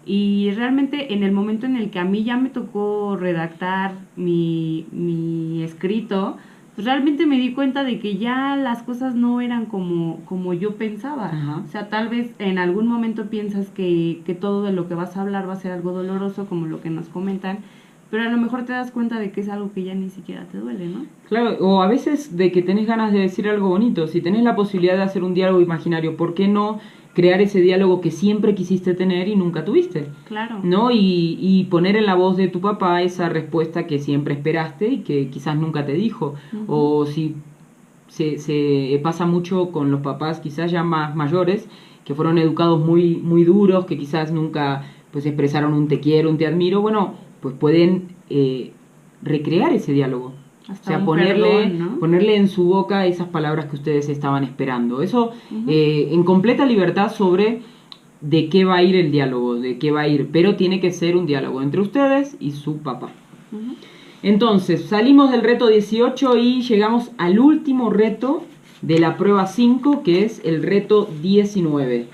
Y realmente en el momento en el que a mí ya me tocó redactar mi escrito, pues realmente me di cuenta de que ya las cosas no eran como yo pensaba. Ajá. O sea, tal vez en algún momento piensas que todo de lo que vas a hablar va a ser algo doloroso, como lo que nos comentan, pero a lo mejor te das cuenta de que es algo que ya ni siquiera te duele, ¿no? Claro, o a veces de que tenés ganas de decir algo bonito. Si tenés la posibilidad de hacer un diálogo imaginario, ¿por qué no crear ese diálogo que siempre quisiste tener y nunca tuviste? Claro. ¿No? Y poner en la voz de tu papá esa respuesta que siempre esperaste y que quizás nunca te dijo. O si se pasa mucho con los papás quizás ya más mayores, que fueron educados muy, muy duros, que quizás nunca pues expresaron un te quiero, un te admiro, bueno, pues pueden recrear ese diálogo. Hasta O sea, perdón, ¿no? ponerle en su boca esas palabras que ustedes estaban esperando. Eso en completa libertad sobre de qué va a ir el diálogo, de qué va a ir, pero tiene que ser un diálogo entre ustedes y su papá. Entonces, salimos del reto 18 y llegamos al último reto de la prueba 5, que es el reto 19.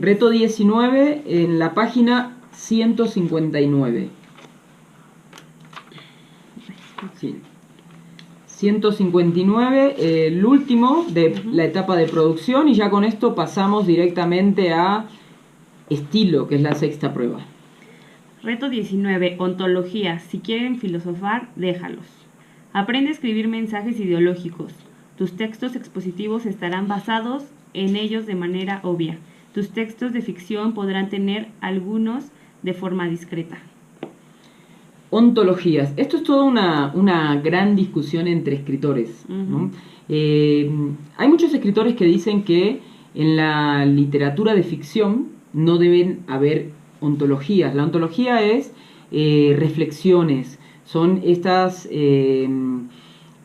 Reto 19 en la página 159. Sí. 159, el último de la etapa de producción, y ya con esto pasamos directamente a estilo, que es la sexta prueba. Reto 19, ontología. Si quieren filosofar, déjalos. Aprende a escribir mensajes ideológicos. Tus textos expositivos estarán basados en ellos de manera obvia. Tus textos de ficción podrán tener algunos de forma discreta. Ontologías. Esto es toda una gran discusión entre escritores, ¿no? Hay muchos escritores que dicen que en la literatura de ficción no deben haber ontologías. La ontología es reflexiones, son estas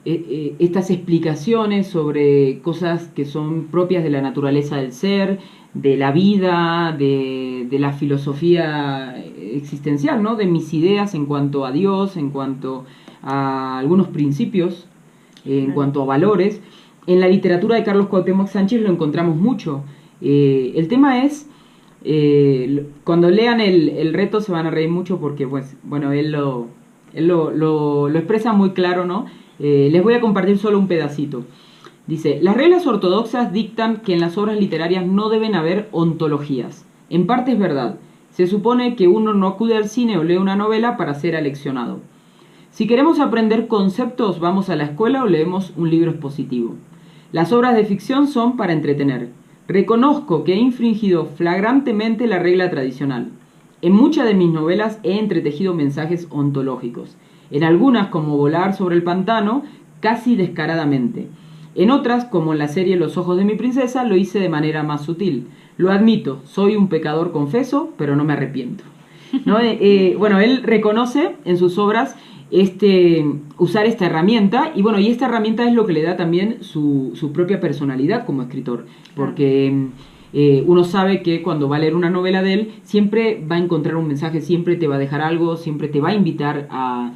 explicaciones sobre cosas que son propias de la naturaleza del ser, de la vida, de la filosofía existencial, ¿no? De mis ideas en cuanto a Dios, en cuanto a algunos principios, en cuanto a valores. En la literatura de Carlos Cuauhtémoc Sánchez lo encontramos mucho. El tema es, cuando lean el reto se van a reír mucho porque, pues, bueno, él lo expresa muy claro, ¿no? Les voy a compartir solo un pedacito. Dice, las reglas ortodoxas dictan que en las obras literarias no deben haber ontologías. En parte es verdad. Se supone que uno no acude al cine o lee una novela para ser aleccionado. Si queremos aprender conceptos, vamos a la escuela o leemos un libro expositivo. Las obras de ficción son para entretener. Reconozco que he infringido flagrantemente la regla tradicional. En muchas de mis novelas he entretejido mensajes ontológicos. En algunas, como Volar sobre el pantano, casi descaradamente. En otras, como en la serie Los ojos de mi princesa, lo hice de manera más sutil. Lo admito, soy un pecador confeso, pero no me arrepiento. ¿No? Bueno, él reconoce en sus obras usar esta herramienta, y bueno, y esta herramienta es lo que le da también su propia personalidad como escritor, porque uno sabe que cuando va a leer una novela de él, siempre va a encontrar un mensaje, siempre te va a dejar algo, siempre te va a invitar a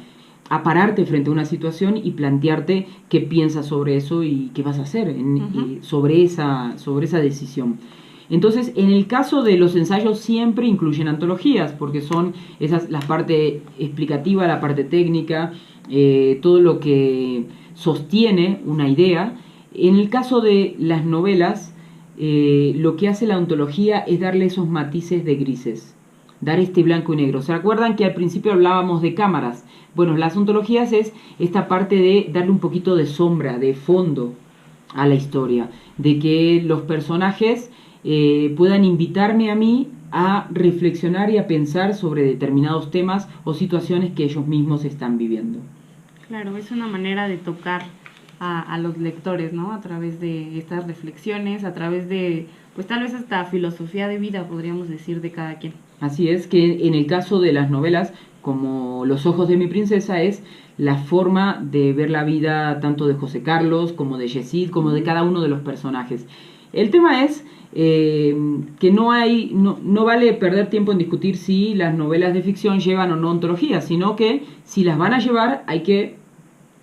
pararte frente a una situación y plantearte qué piensas sobre eso y qué vas a hacer sobre esa decisión. Entonces, en el caso de los ensayos siempre incluyen antologías, porque son la parte explicativa, la parte técnica, todo lo que sostiene una idea. En el caso de las novelas, lo que hace la ontología es darle esos matices de grises, dar este blanco y negro. ¿Se acuerdan que al principio hablábamos de cámaras? Bueno, las ontologías es esta parte de darle un poquito de sombra, de fondo a la historia, de que los personajes puedan invitarme a mí a reflexionar y a pensar sobre determinados temas o situaciones que ellos mismos están viviendo. Claro, es una manera de tocar a los lectores, ¿no? A través de estas reflexiones, a través de, pues tal vez hasta filosofía de vida, podríamos decir, de cada quien. Así es que en el caso de las novelas, como Los ojos de mi princesa, es la forma de ver la vida tanto de José Carlos, como de Yesid, como de cada uno de los personajes. El tema es que no vale perder tiempo en discutir si las novelas de ficción llevan o no ontología, sino que si las van a llevar hay que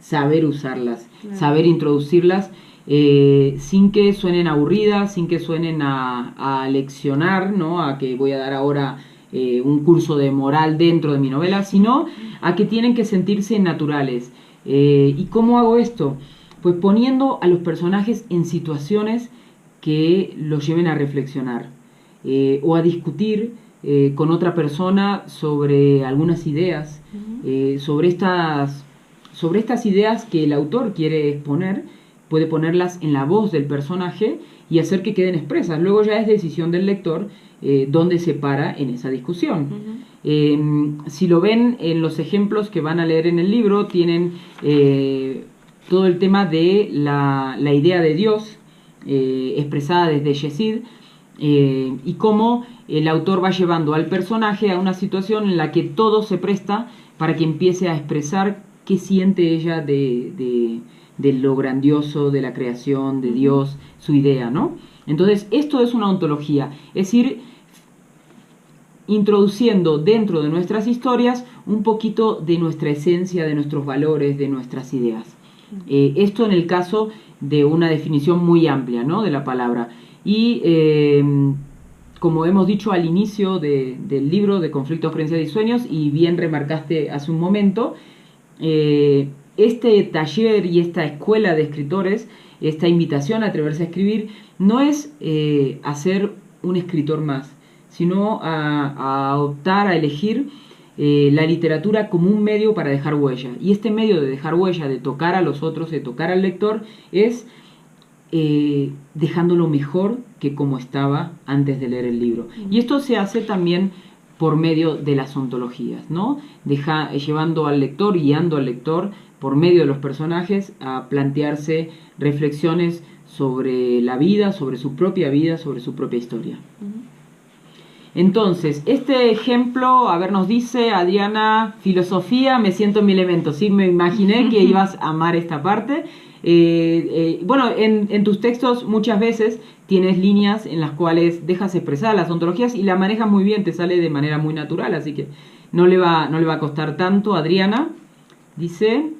saber usarlas, claro, saber introducirlas, sin que suenen aburridas, sin que suenen a leccionar, ¿no? A que voy a dar ahora un curso de moral dentro de mi novela, sino a que tienen que sentirse naturales. ¿Y cómo hago esto? Pues poniendo a los personajes en situaciones que los lleven a reflexionar o a discutir con otra persona sobre algunas ideas, sobre estas ideas que el autor quiere exponer. Puede ponerlas en la voz del personaje y hacer que queden expresas. Luego ya es decisión del lector dónde se para en esa discusión. Si lo ven en los ejemplos que van a leer en el libro, tienen todo el tema de la idea de Dios expresada desde Yesid, y cómo el autor va llevando al personaje a una situación en la que todo se presta para que empiece a expresar qué siente ella de lo grandioso de la creación, de Dios, su idea, ¿no? Entonces, esto es una ontología, es ir introduciendo dentro de nuestras historias un poquito de nuestra esencia, de nuestros valores, de nuestras ideas. Esto en el caso de una definición muy amplia, ¿no?, de la palabra. Y como hemos dicho al inicio del libro de Conflictos, Creencias y Sueños, y bien remarcaste hace un momento, este taller y esta escuela de escritores, esta invitación a atreverse a escribir, no es hacer un escritor más, sino a optar, a elegir la literatura como un medio para dejar huella. Y este medio de dejar huella, de tocar a los otros, de tocar al lector, es dejándolo mejor que como estaba antes de leer el libro. Y esto se hace también por medio de las ontologías, ¿no? Llevando al lector, guiando al lector por medio de los personajes a plantearse reflexiones sobre la vida, sobre su propia historia. Entonces, este ejemplo, a ver, nos dice Adriana, filosofía, me siento en mi elemento. Sí, me imaginé que ibas a amar esta parte. Bueno, en tus textos muchas veces tienes líneas en las cuales dejas expresar las ontologías y la manejas muy bien, te sale de manera muy natural, así que no le va a costar tanto. Adriana dice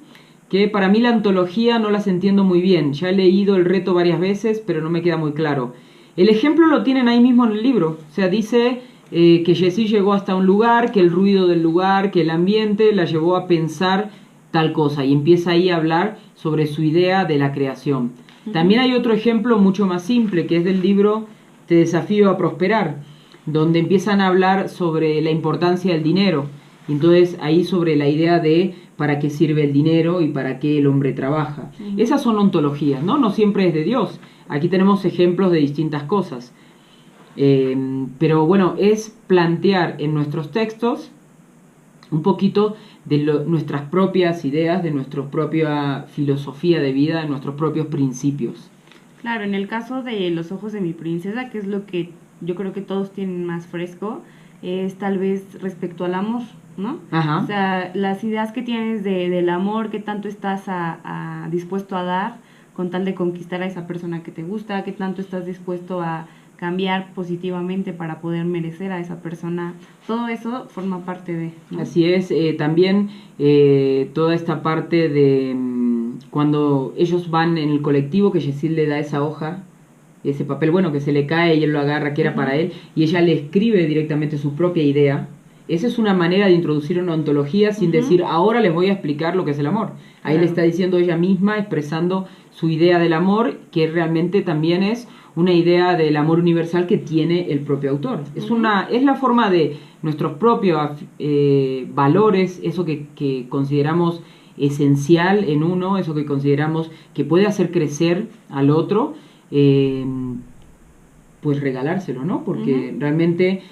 que para mí la ontología no las entiendo muy bien, ya he leído el reto varias veces, pero no me queda muy claro. El ejemplo lo tienen ahí mismo en el libro, o sea, dice que Yesid llegó hasta un lugar, que el ruido del lugar, que el ambiente la llevó a pensar tal cosa, y empieza ahí a hablar sobre su idea de la creación. También hay otro ejemplo mucho más simple, que es del libro Te desafío a prosperar, donde empiezan a hablar sobre la importancia del dinero. Entonces ahí sobre la idea de para qué sirve el dinero y para qué el hombre trabaja. Esas son ontologías, ¿no? No siempre es de Dios. Aquí tenemos ejemplos de distintas cosas. Pero bueno, es plantear en nuestros textos un poquito de nuestras propias ideas, de nuestra propia filosofía de vida, de nuestros propios principios. Claro, en el caso de Los ojos de mi princesa, que es lo que yo creo que todos tienen más fresco, es tal vez respecto al amor, ¿no? Ajá. O sea, las ideas que tienes del amor, qué tanto estás dispuesto a dar con tal de conquistar a esa persona que te gusta, qué tanto estás dispuesto a cambiar positivamente para poder merecer a esa persona. Todo eso forma parte de, ¿no? Así es, también toda esta parte de cuando ellos van en el colectivo, que Yesid le da esa hoja, ese papel, bueno, que se le cae y él lo agarra, que era para él, y ella le escribe directamente su propia idea. Esa es una manera de introducir una ontología sin decir, ahora les voy a explicar lo que es el amor. Ahí le está diciendo ella misma, expresando su idea del amor, que realmente también es una idea del amor universal que tiene el propio autor. Es la forma de nuestros propios valores, eso que consideramos esencial en uno, eso que consideramos que puede hacer crecer al otro, pues regalárselo, ¿no? Porque realmente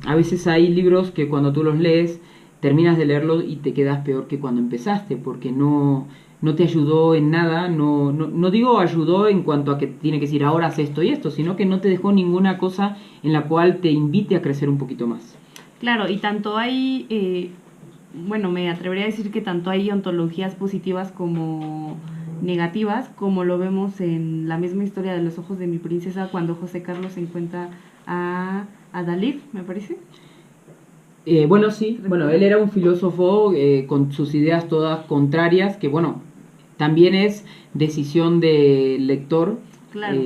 a veces hay libros que cuando tú los lees terminas de leerlos y te quedas peor que cuando empezaste, porque no no te ayudó en nada, no digo ayudó en cuanto a que tiene que decir ahora haz esto y esto, sino que no te dejó ninguna cosa en la cual te invite a crecer un poquito más. Claro, y tanto hay, bueno, me atrevería a decir que tanto hay ontologías positivas como negativas, como lo vemos en la misma historia de Los ojos de mi princesa, cuando José Carlos encuentra a Dalí, me parece. Bueno, sí, bueno, él era un filósofo con sus ideas todas contrarias, que bueno, también es decisión del lector. Claro,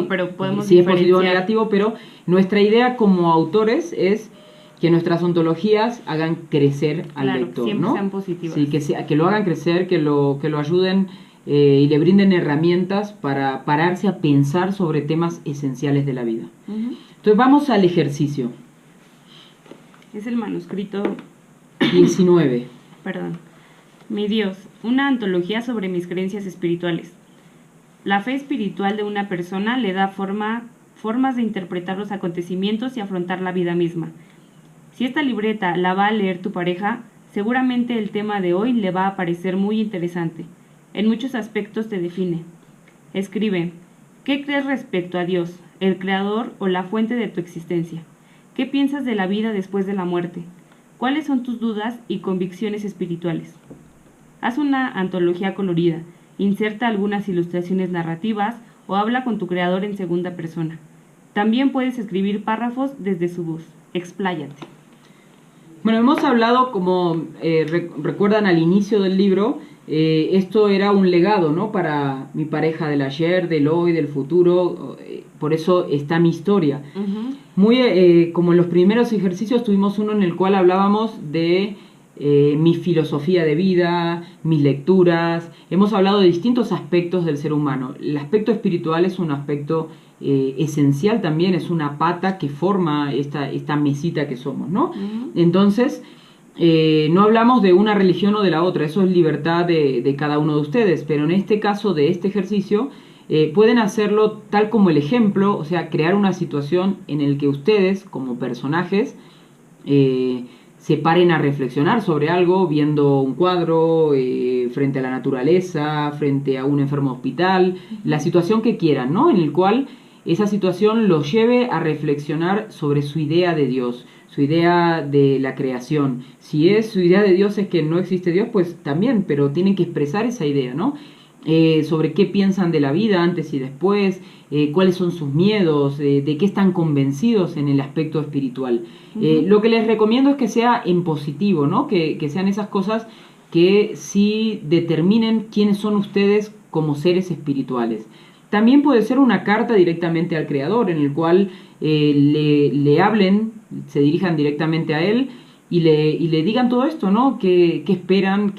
pero podemos si es positivo o diferenciar. negativo, pero nuestra idea como autores es que nuestras ontologías hagan crecer al lector, siempre ¿no? sean positivas. Sí, que lo hagan crecer, que lo ayuden y le brinden herramientas para pararse a pensar sobre temas esenciales de la vida. Entonces vamos al ejercicio. Es el manuscrito 19. Perdón. Mi Dios, una antología sobre mis creencias espirituales. La fe espiritual de una persona le da formas de interpretar los acontecimientos y afrontar la vida misma. Si esta libreta la va a leer tu pareja, seguramente el tema de hoy le va a parecer muy interesante. En muchos aspectos te define. Escribe, ¿qué crees respecto a Dios, el creador o la fuente de tu existencia? ¿Qué piensas de la vida después de la muerte? ¿Cuáles son tus dudas y convicciones espirituales? Haz una antología colorida, inserta algunas ilustraciones narrativas o habla con tu creador en segunda persona. También puedes escribir párrafos desde su voz. Expláyate. Bueno, hemos hablado, como recuerdan al inicio del libro, esto era un legado, ¿no? Para mi pareja del ayer, del hoy, del futuro, por eso está mi historia. Muy como en los primeros ejercicios tuvimos uno en el cual hablábamos de mi filosofía de vida, mis lecturas, hemos hablado de distintos aspectos del ser humano. El aspecto espiritual es un aspecto esencial también, es una pata que forma esta mesita que somos, ¿no? Entonces, no hablamos de una religión o de la otra, eso es libertad de cada uno de ustedes, pero en este caso de este ejercicio, pueden hacerlo tal como el ejemplo, o sea, crear una situación en la que ustedes, como personajes, se paren a reflexionar sobre algo, viendo un cuadro, frente a la naturaleza, frente a un enfermo hospital, la situación que quieran, ¿no? En el cual esa situación los lleve a reflexionar sobre su idea de Dios, su idea de la creación. Si es su idea de Dios es que no existe Dios, pues también, pero tienen que expresar esa idea, ¿no? Sobre qué piensan de la vida antes y después, cuáles son sus miedos, de qué están convencidos en el aspecto espiritual. Lo que les recomiendo es que sea en positivo, ¿no? Que sean esas cosas que sí determinen quiénes son ustedes como seres espirituales. También puede ser una carta directamente al Creador, en el cual le hablen, se dirijan directamente a Él y le digan todo esto, ¿no? ¿Qué esperan?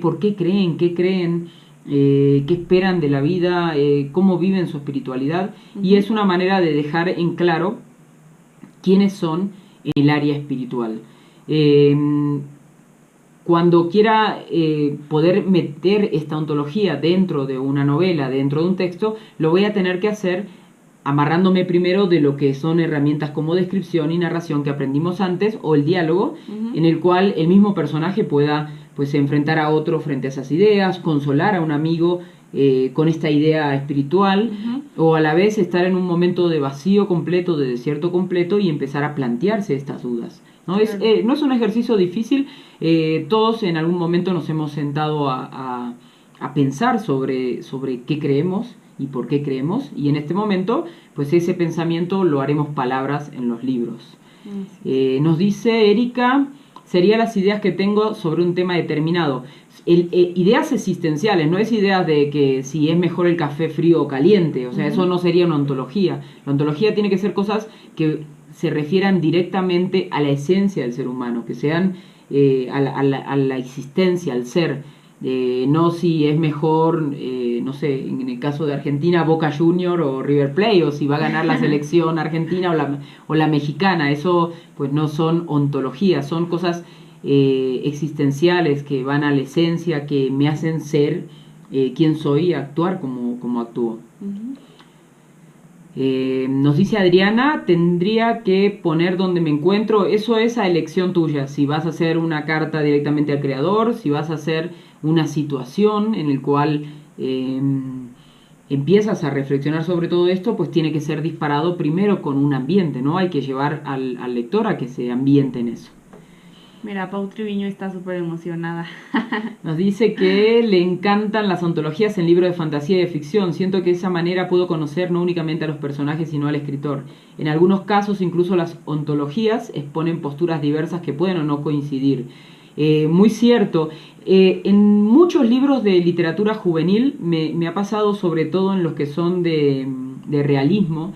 ¿Por qué creen? ¿Qué creen? Qué esperan de la vida, cómo viven su espiritualidad, y es una manera de dejar en claro quiénes son en el área espiritual. Cuando quiera poder meter esta ontología dentro de una novela, dentro de un texto, lo voy a tener que hacer amarrándome primero de lo que son herramientas como descripción y narración que aprendimos antes, o el diálogo, en el cual el mismo personaje pueda pues enfrentar a otro frente a esas ideas, consolar a un amigo con esta idea espiritual, o a la vez estar en un momento de vacío completo, de desierto completo, y empezar a plantearse estas dudas, ¿no? Claro. No es un ejercicio difícil, todos en algún momento nos hemos sentado a pensar sobre qué creemos y por qué creemos, y en este momento pues ese pensamiento lo haremos palabras en los libros. Nos dice Erika, serían las ideas que tengo sobre un tema determinado. Ideas existenciales, no es ideas de que si es mejor el café frío o caliente, o sea, eso no sería una ontología. La ontología tiene que ser cosas que se refieran directamente a la esencia del ser humano, que sean a la existencia, al ser. No si es mejor, no sé, en el caso de Argentina, Boca Junior o River Plate, o si va a ganar la selección argentina o la mexicana. Eso pues no son ontologías, son cosas existenciales que van a la esencia, que me hacen ser quien soy y actuar como actúo. Nos dice Adriana, tendría que poner donde me encuentro. Eso es a elección tuya. Si vas a hacer una carta directamente al creador, si vas a hacer una situación en el cual empiezas a reflexionar sobre todo esto, pues tiene que ser disparado primero con un ambiente, ¿no? Hay que llevar al lector a que se ambiente en eso. Mira, Pau Triviño está súper emocionada. Nos dice que le encantan las ontologías en libros de fantasía y de ficción. Siento que de esa manera puedo conocer no únicamente a los personajes, sino al escritor. En algunos casos, incluso las ontologías exponen posturas diversas que pueden o no coincidir. Muy cierto. En muchos libros de literatura juvenil me ha pasado, sobre todo en los que son de realismo,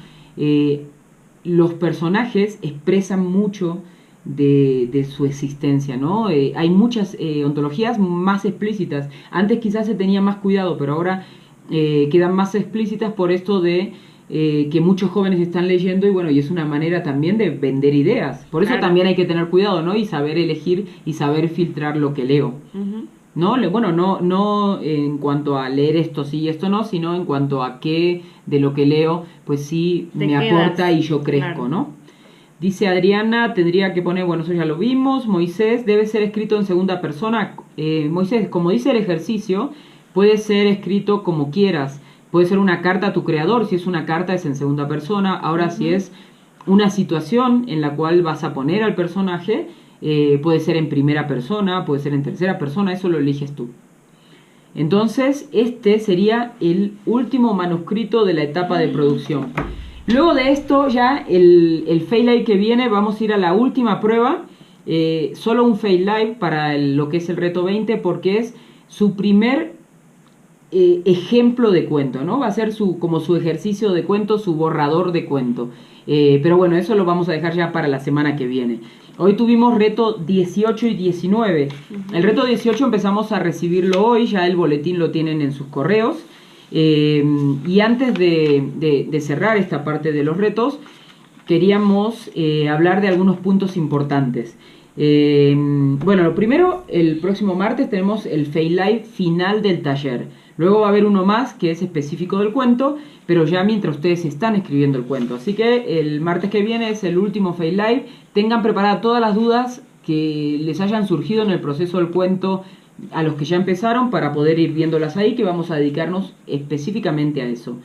los personajes expresan mucho de su existencia, ¿no? Hay muchas ontologías más explícitas. Antes quizás se tenía más cuidado, pero ahora quedan más explícitas por esto de que muchos jóvenes están leyendo y bueno, y es una manera también de vender ideas. Por eso también hay que tener cuidado, ¿no? Y saber elegir y saber filtrar lo que leo. ¿No? Bueno, no en cuanto a leer esto sí y esto no, sino en cuanto a qué de lo que leo, pues sí me aporta y yo crezco, ¿no? Dice Adriana, tendría que poner, bueno, eso ya lo vimos. Moisés, debe ser escrito en segunda persona. Moisés, como dice el ejercicio, puede ser escrito como quieras. Puede ser una carta a tu creador. Si es una carta es en segunda persona. Ahora, si es una situación en la cual vas a poner al personaje, puede ser en primera persona, puede ser en tercera persona. Eso lo eliges tú. Entonces, este sería el último manuscrito de la etapa de producción. Luego de esto, ya el Fail Live que viene, vamos a ir a la última prueba. Solo un Fail Live para lo que es el reto 20, porque es su primer ejemplo de cuento, ¿no? Va a ser como su ejercicio de cuento, su borrador de cuento. Pero bueno, eso lo vamos a dejar ya para la semana que viene. Hoy tuvimos reto 18 y 19. El reto 18 empezamos a recibirlo hoy, ya el boletín lo tienen en sus correos. Y antes de cerrar esta parte de los retos, queríamos hablar de algunos puntos importantes. Bueno, lo primero, el próximo martes tenemos el Fail Live final del taller. Luego va a haber uno más que es específico del cuento, pero ya mientras ustedes están escribiendo el cuento. Así que el martes que viene es el último Fail Live. Tengan preparadas todas las dudas que les hayan surgido en el proceso del cuento a los que ya empezaron para poder ir viéndolas ahí, que vamos a dedicarnos específicamente a eso.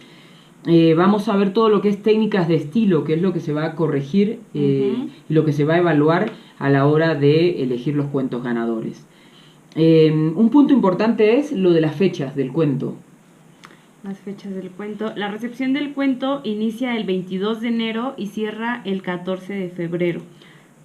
Vamos a ver todo lo que es técnicas de estilo, que es lo que se va a corregir y lo que se va a evaluar a la hora de elegir los cuentos ganadores. Un punto importante es lo de las fechas del cuento. Las fechas del cuento. La recepción del cuento inicia el 22 de enero y cierra el 14 de febrero.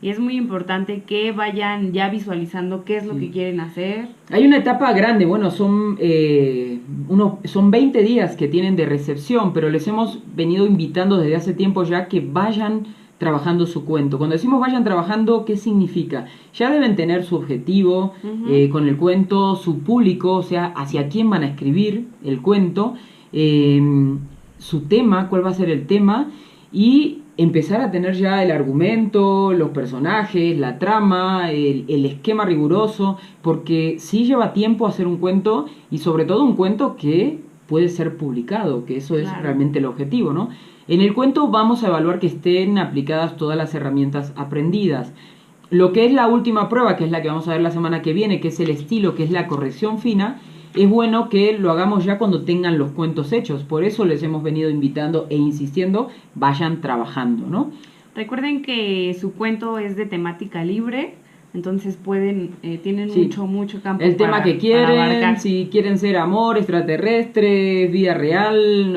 Y es muy importante que vayan ya visualizando qué es lo que quieren hacer. Hay una etapa grande, bueno, son 20 días que tienen de recepción, pero les hemos venido invitando desde hace tiempo ya que vayan trabajando su cuento. Cuando decimos vayan trabajando, ¿qué significa? Ya deben tener su objetivo con el cuento, su público, o sea, hacia quién van a escribir el cuento, su tema, cuál va a ser el tema, y empezar a tener ya el argumento, los personajes, la trama, el esquema riguroso, porque sí lleva tiempo hacer un cuento y sobre todo un cuento que puede ser publicado, que eso es realmente el objetivo, ¿no? En el cuento vamos a evaluar que estén aplicadas todas las herramientas aprendidas. Lo que es la última prueba, que es la que vamos a ver la semana que viene, que es el estilo, que es la corrección fina, es bueno que lo hagamos ya cuando tengan los cuentos hechos. Por eso les hemos venido invitando e insistiendo, vayan trabajando, ¿no? Recuerden que su cuento es de temática libre, entonces tienen mucho campo. El tema que quieren, si quieren ser amor, extraterrestre, vida real,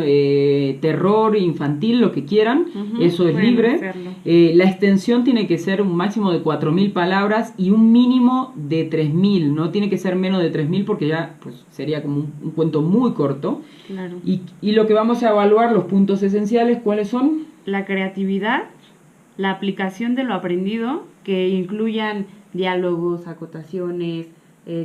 terror, infantil, lo que quieran, eso es libre. La extensión tiene que ser un máximo de 4.000 palabras y un mínimo de 3.000, no tiene que ser menos de 3.000 porque ya pues, sería como un cuento muy corto. Claro. Y lo que vamos a evaluar, los puntos esenciales, ¿cuáles son? La creatividad, la aplicación de lo aprendido, que incluyan diálogos, acotaciones,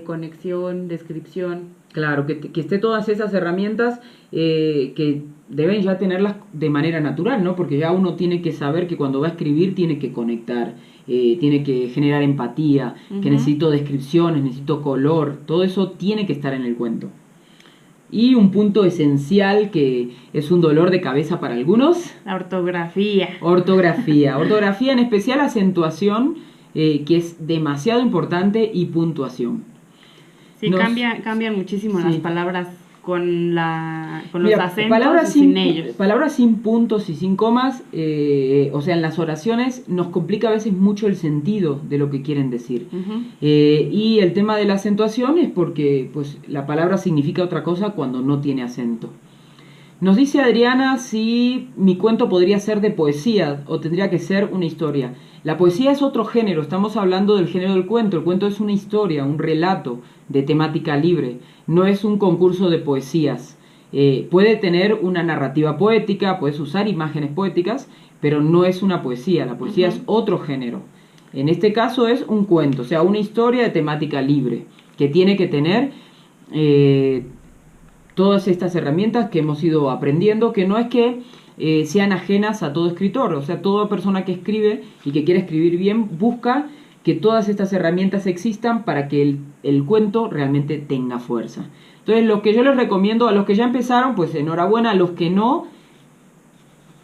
conexión, descripción. Claro, que esté todas esas herramientas que deben ya tenerlas de manera natural, ¿no? Porque ya uno tiene que saber que cuando va a escribir tiene que conectar, tiene que generar empatía, que necesito descripciones, necesito color, todo eso tiene que estar en el cuento. Y un punto esencial que es un dolor de cabeza para algunos. La ortografía. Ortografía, en especial acentuación, que es demasiado importante, y puntuación. Sí, cambian muchísimo las palabras con los acentos palabras y sin ellos. Palabras sin puntos y sin comas, o sea, en las oraciones nos complica a veces mucho el sentido de lo que quieren decir. Y el tema de la acentuación es porque pues, la palabra significa otra cosa cuando no tiene acento. Nos dice Adriana si mi cuento podría ser de poesía o tendría que ser una historia. La poesía es otro género, estamos hablando del género del cuento. El cuento es una historia, un relato de temática libre, no es un concurso de poesías. Puede tener una narrativa poética, puedes usar imágenes poéticas, pero no es una poesía, la poesía es otro género. En este caso es un cuento, o sea, una historia de temática libre, que tiene que tener todas estas herramientas que hemos ido aprendiendo, que no es que sean ajenas a todo escritor, o sea, toda persona que escribe y que quiere escribir bien busca que todas estas herramientas existan para que el cuento realmente tenga fuerza. Entonces, lo que yo les recomiendo a los que ya empezaron, pues enhorabuena. A los que no,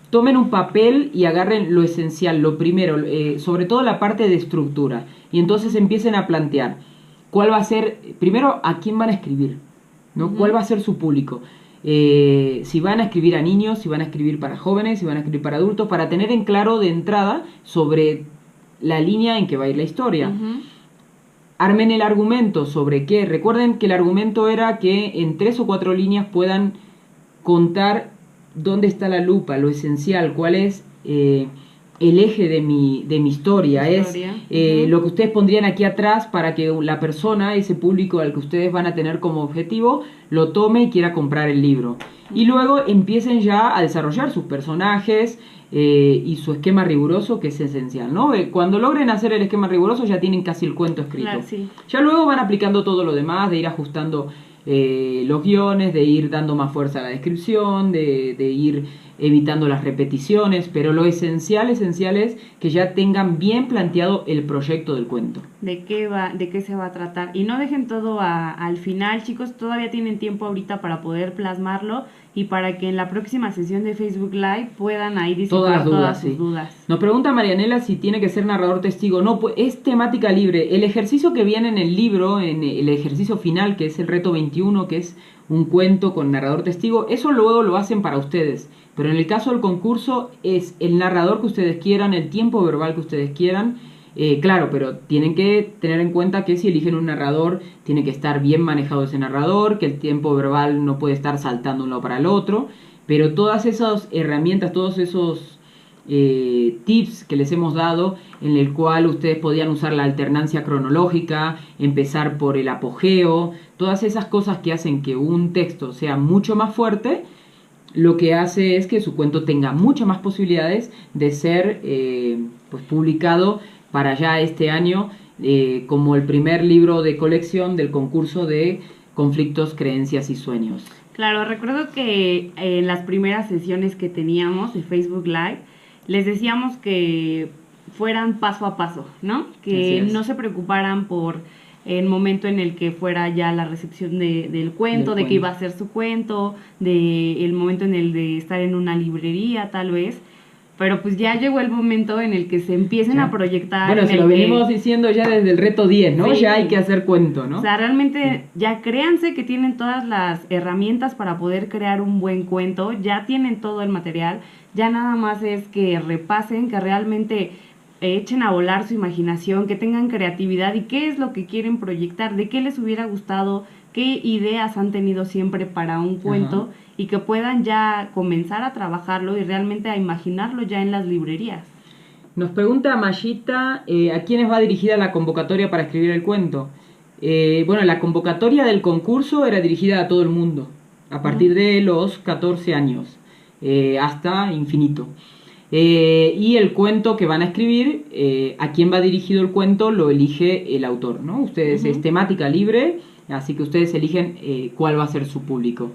tomen un papel y agarren lo esencial, lo primero, sobre todo la parte de estructura, y entonces empiecen a plantear cuál va a ser, primero, a quién van a escribir, ¿no? ¿Cuál va a ser su público? Si van a escribir a niños, si van a escribir para jóvenes, si van a escribir para adultos, para tener en claro de entrada sobre la línea en que va a ir la historia. Armen el argumento sobre qué. Recuerden que el argumento era que en 3 o 4 líneas puedan contar dónde está la lupa, lo esencial, cuál es el eje de mi historia. Es lo que ustedes pondrían aquí atrás para que la persona, ese público al que ustedes van a tener como objetivo, lo tome y quiera comprar el libro. Y luego empiecen ya a desarrollar sus personajes y su esquema riguroso, que es esencial, ¿no? Cuando logren hacer el esquema riguroso ya tienen casi el cuento escrito. Claro, sí. Ya luego van aplicando todo lo demás, de ir ajustando los guiones, de ir dando más fuerza a la descripción, de ir evitando las repeticiones, pero lo esencial es que ya tengan bien planteado el proyecto del cuento. De qué se va a tratar. Y no dejen todo al final, chicos, todavía tienen tiempo ahorita para poder plasmarlo y para que en la próxima sesión de Facebook Live puedan ahí disipar todas sus dudas. Nos pregunta Marianela si tiene que ser narrador testigo. No, pues es temática libre. El ejercicio que viene en el libro, en el ejercicio final, que es el reto 21, que es un cuento con narrador testigo, eso luego lo hacen para ustedes. Pero en el caso del concurso es el narrador que ustedes quieran, el tiempo verbal que ustedes quieran. Claro, pero tienen que tener en cuenta que si eligen un narrador, tiene que estar bien manejado ese narrador, que el tiempo verbal no puede estar saltando de un lado para el otro. Pero todas esas herramientas, todos esos tips que les hemos dado, en el cual ustedes podían usar la alternancia cronológica, empezar por el apogeo, todas esas cosas que hacen que un texto sea mucho más fuerte, lo que hace es que su cuento tenga muchas más posibilidades de ser pues publicado para ya este año como el primer libro de colección del concurso de conflictos, creencias y sueños. Claro, recuerdo que en las primeras sesiones que teníamos de Facebook Live les decíamos que fueran paso a paso, ¿no? Que no se preocuparan por el momento en el que fuera ya la recepción del cuento, de que iba a ser su cuento, de el momento en el de estar en una librería tal vez, pero pues ya llegó el momento en el que se empiecen a proyectar. Bueno, se lo venimos diciendo ya desde el reto 10, ¿no? Sí. Ya hay que hacer cuento, ¿no? O sea, realmente ya créanse que tienen todas las herramientas para poder crear un buen cuento, ya tienen todo el material, ya nada más es que repasen, que realmente echen a volar su imaginación, que tengan creatividad y qué es lo que quieren proyectar, de qué les hubiera gustado, qué ideas han tenido siempre para un cuento y que puedan ya comenzar a trabajarlo y realmente a imaginarlo ya en las librerías. Nos pregunta Mayita, ¿a quiénes va dirigida la convocatoria para escribir el cuento? Bueno, la convocatoria del concurso era dirigida a todo el mundo, a partir de los 14 años, hasta infinito. Y el cuento que van a escribir, a quién va dirigido el cuento, lo elige el autor, ¿no? Ustedes es temática libre, así que ustedes eligen cuál va a ser su público.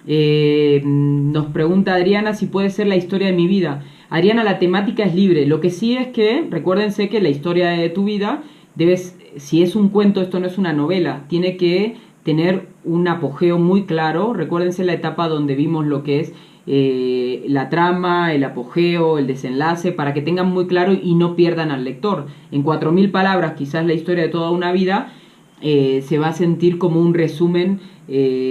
Nos pregunta Adriana si puede ser la historia de mi vida. Adriana, la temática es libre. Lo que sí es que, recuérdense que la historia de tu vida, si es un cuento, esto no es una novela, tiene que tener un apogeo muy claro. Recuérdense la etapa donde vimos lo que es la trama, el apogeo, el desenlace, para que tengan muy claro y no pierdan al lector. En 4000 palabras, quizás la historia de toda una vida, se va a sentir como un resumen,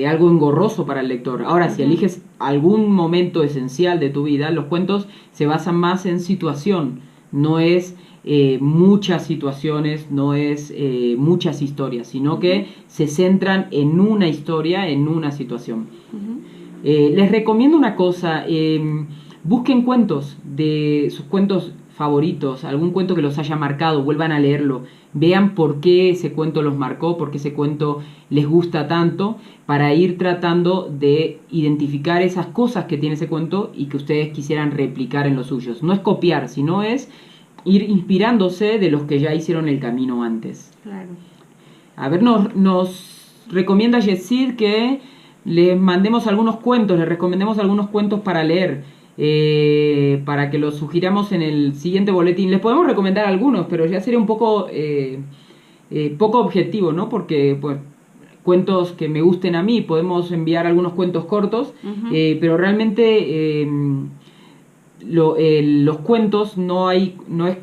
algo engorroso para el lector. Ahora, si eliges algún momento esencial de tu vida, los cuentos se basan más en situación, no es muchas situaciones, no es muchas historias, sino que se centran en una historia, en una situación. Les recomiendo una cosa, busquen cuentos de sus cuentos favoritos, algún cuento que los haya marcado, vuelvan a leerlo, vean por qué ese cuento los marcó, por qué ese cuento les gusta tanto, para ir tratando de identificar esas cosas que tiene ese cuento y que ustedes quisieran replicar en los suyos. No es copiar, sino es ir inspirándose de los que ya hicieron el camino antes. Claro. A ver, nos recomienda Yesid que les mandemos algunos cuentos, les recomendemos algunos cuentos para leer, para que los sugiramos en el siguiente boletín. Les podemos recomendar algunos, pero ya sería un poco objetivo, ¿no? Porque pues cuentos que me gusten a mí, podemos enviar algunos cuentos cortos, pero realmente los cuentos no es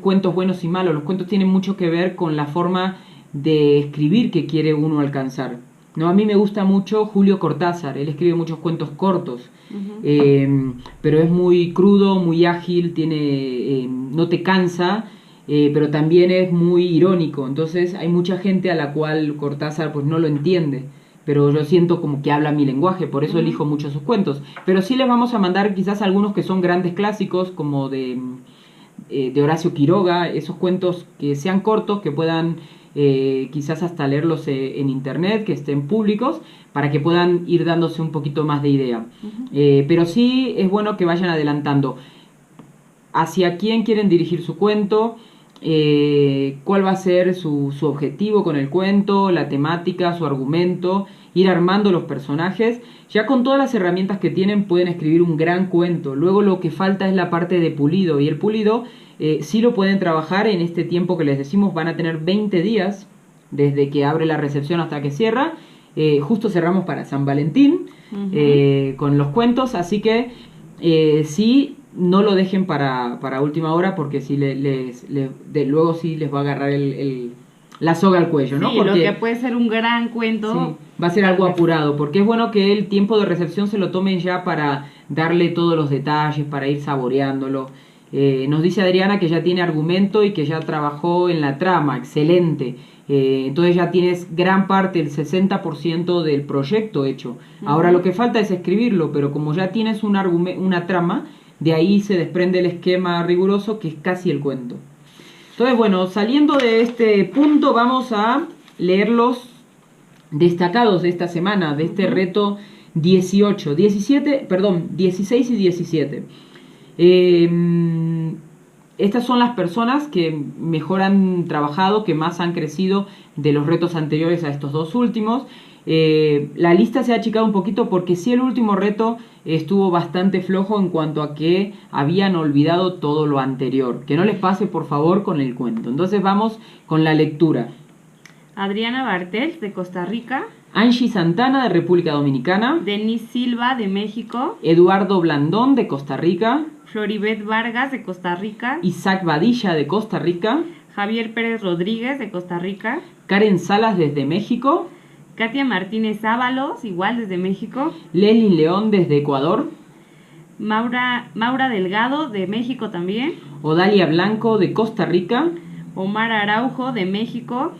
cuentos buenos y malos. Los cuentos tienen mucho que ver con la forma de escribir que quiere uno alcanzar. No, a mí me gusta mucho Julio Cortázar, él escribe muchos cuentos cortos, pero es muy crudo, muy ágil, no te cansa, pero también es muy irónico. Entonces hay mucha gente a la cual Cortázar pues no lo entiende, pero yo siento como que habla mi lenguaje, por eso elijo mucho sus cuentos. Pero sí les vamos a mandar quizás algunos que son grandes clásicos, como de Horacio Quiroga, esos cuentos que sean cortos, que puedan quizás hasta leerlos en internet, que estén públicos, para que puedan ir dándose un poquito más de idea. Pero sí es bueno que vayan adelantando hacia quién quieren dirigir su cuento, cuál va a ser su objetivo con el cuento, la temática, su argumento, ir armando los personajes. Ya con todas las herramientas que tienen pueden escribir un gran cuento. Luego lo que falta es la parte de pulido, y el pulido sí lo pueden trabajar en este tiempo que les decimos. Van a tener 20 días desde que abre la recepción hasta que cierra. Justo cerramos para San Valentín con los cuentos, así que sí, no lo dejen para última hora, porque sí luego sí les va a agarrar la soga al cuello, ¿no? Sí, porque lo que puede ser un gran cuento. Sí, va a ser algo apurado, porque es bueno que el tiempo de recepción se lo tomen ya para darle todos los detalles, para ir saboreándolo. Nos dice Adriana que ya tiene argumento y que ya trabajó en la trama, excelente. Entonces ya tienes gran parte, el 60% del proyecto hecho. Ahora lo que falta es escribirlo, pero como ya tienes una trama, de ahí se desprende el esquema riguroso, que es casi el cuento. Entonces, bueno, saliendo de este punto, vamos a leer los destacados de esta semana, de este reto 16 y 17. Estas son las personas que mejor han trabajado, que más han crecido de los retos anteriores a estos dos últimos. La lista se ha achicado un poquito porque sí, el último reto estuvo bastante flojo en cuanto a que habían olvidado todo lo anterior. Que no les pase, por favor, con el cuento. Entonces vamos con la lectura. Adriana Bartels, de Costa Rica. Angie Santana, de República Dominicana. Denise Silva, de México. Eduardo Blandón, de Costa Rica. Floribet Vargas, de Costa Rica. Isaac Badilla, de Costa Rica. Javier Pérez Rodríguez, de Costa Rica. Karen Salas, desde México. Katia Martínez Ábalos, igual desde México. Leslie León, desde Ecuador. Maura Delgado, de México también. Odalia Blanco, de Costa Rica. Omar Araujo, de México.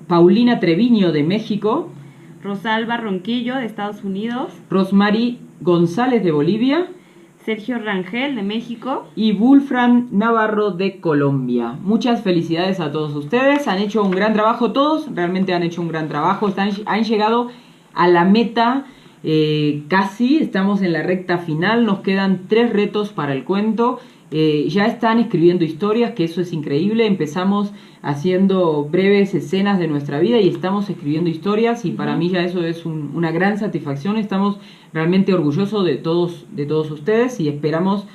Paulina Treviño, de México. Rosalba Ronquillo, de Estados Unidos. Rosmary González, de Bolivia. Sergio Rangel, de México. Y Wolfram Navarro, de Colombia. Muchas felicidades a todos ustedes. Han hecho un gran trabajo todos. Realmente han hecho un gran trabajo. Han llegado a la meta casi. Estamos en la recta final. Nos quedan 3 retos para el cuento. Ya están escribiendo historias, que eso es increíble. Empezamos haciendo breves escenas de nuestra vida y estamos escribiendo historias, y para mí ya eso es una gran satisfacción. Estamos realmente orgullosos de todos ustedes, y esperamos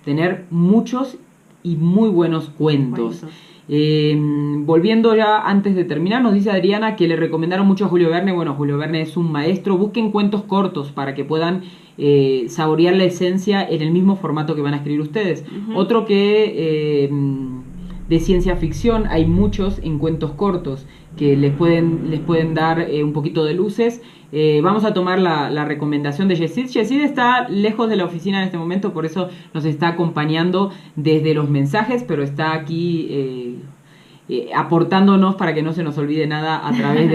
tener muchos y muy buenos cuentos. Volviendo ya antes de terminar, nos dice Adriana que le recomendaron mucho a Julio Verne. Bueno, Julio Verne es un maestro. Busquen cuentos cortos para que puedan saborear la esencia en el mismo formato que van a escribir ustedes. Otro que de ciencia ficción, hay muchos en cuentos cortos que les pueden dar un poquito de luces. Vamos a tomar la recomendación de Yesid. Yesid está lejos de la oficina en este momento, por eso nos está acompañando desde los mensajes, pero está aquí aportándonos para que no se nos olvide nada a través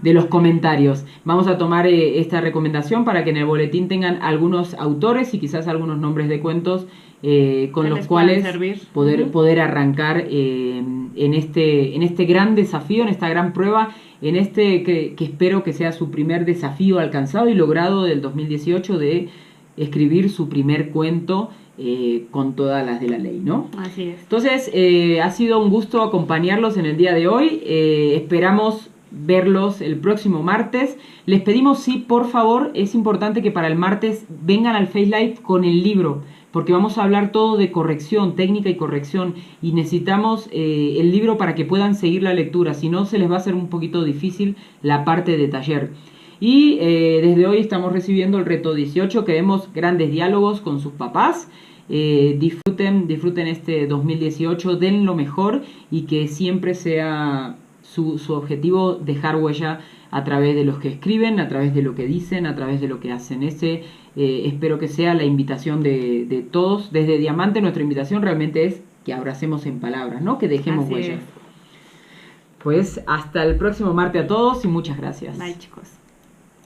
de los comentarios. Vamos a tomar esta recomendación para que en el boletín tengan algunos autores y quizás algunos nombres de cuentos con los cuales poder arrancar en este gran desafío, en esta gran prueba, en que espero que sea su primer desafío alcanzado y logrado del 2018 de escribir su primer cuento con todas las de la ley, ¿no? Así es. Entonces, ha sido un gusto acompañarlos en el día de hoy. Esperamos verlos el próximo martes. Les pedimos, sí, por favor, es importante que para el martes vengan al Face Live con el libro, porque vamos a hablar todo de corrección, técnica y corrección, y necesitamos el libro para que puedan seguir la lectura, si no se les va a hacer un poquito difícil la parte de taller. Y desde hoy estamos recibiendo el reto 18, queremos grandes diálogos con sus papás. Disfruten este 2018, den lo mejor y que siempre sea su objetivo dejar huella a través de los que escriben, a través de lo que dicen, a través de lo que hacen. Espero que sea la invitación de todos. Desde Diamante nuestra invitación realmente es que abracemos en palabras, ¿no? Que dejemos huella. Pues hasta el próximo martes a todos y muchas gracias. Bye, chicos.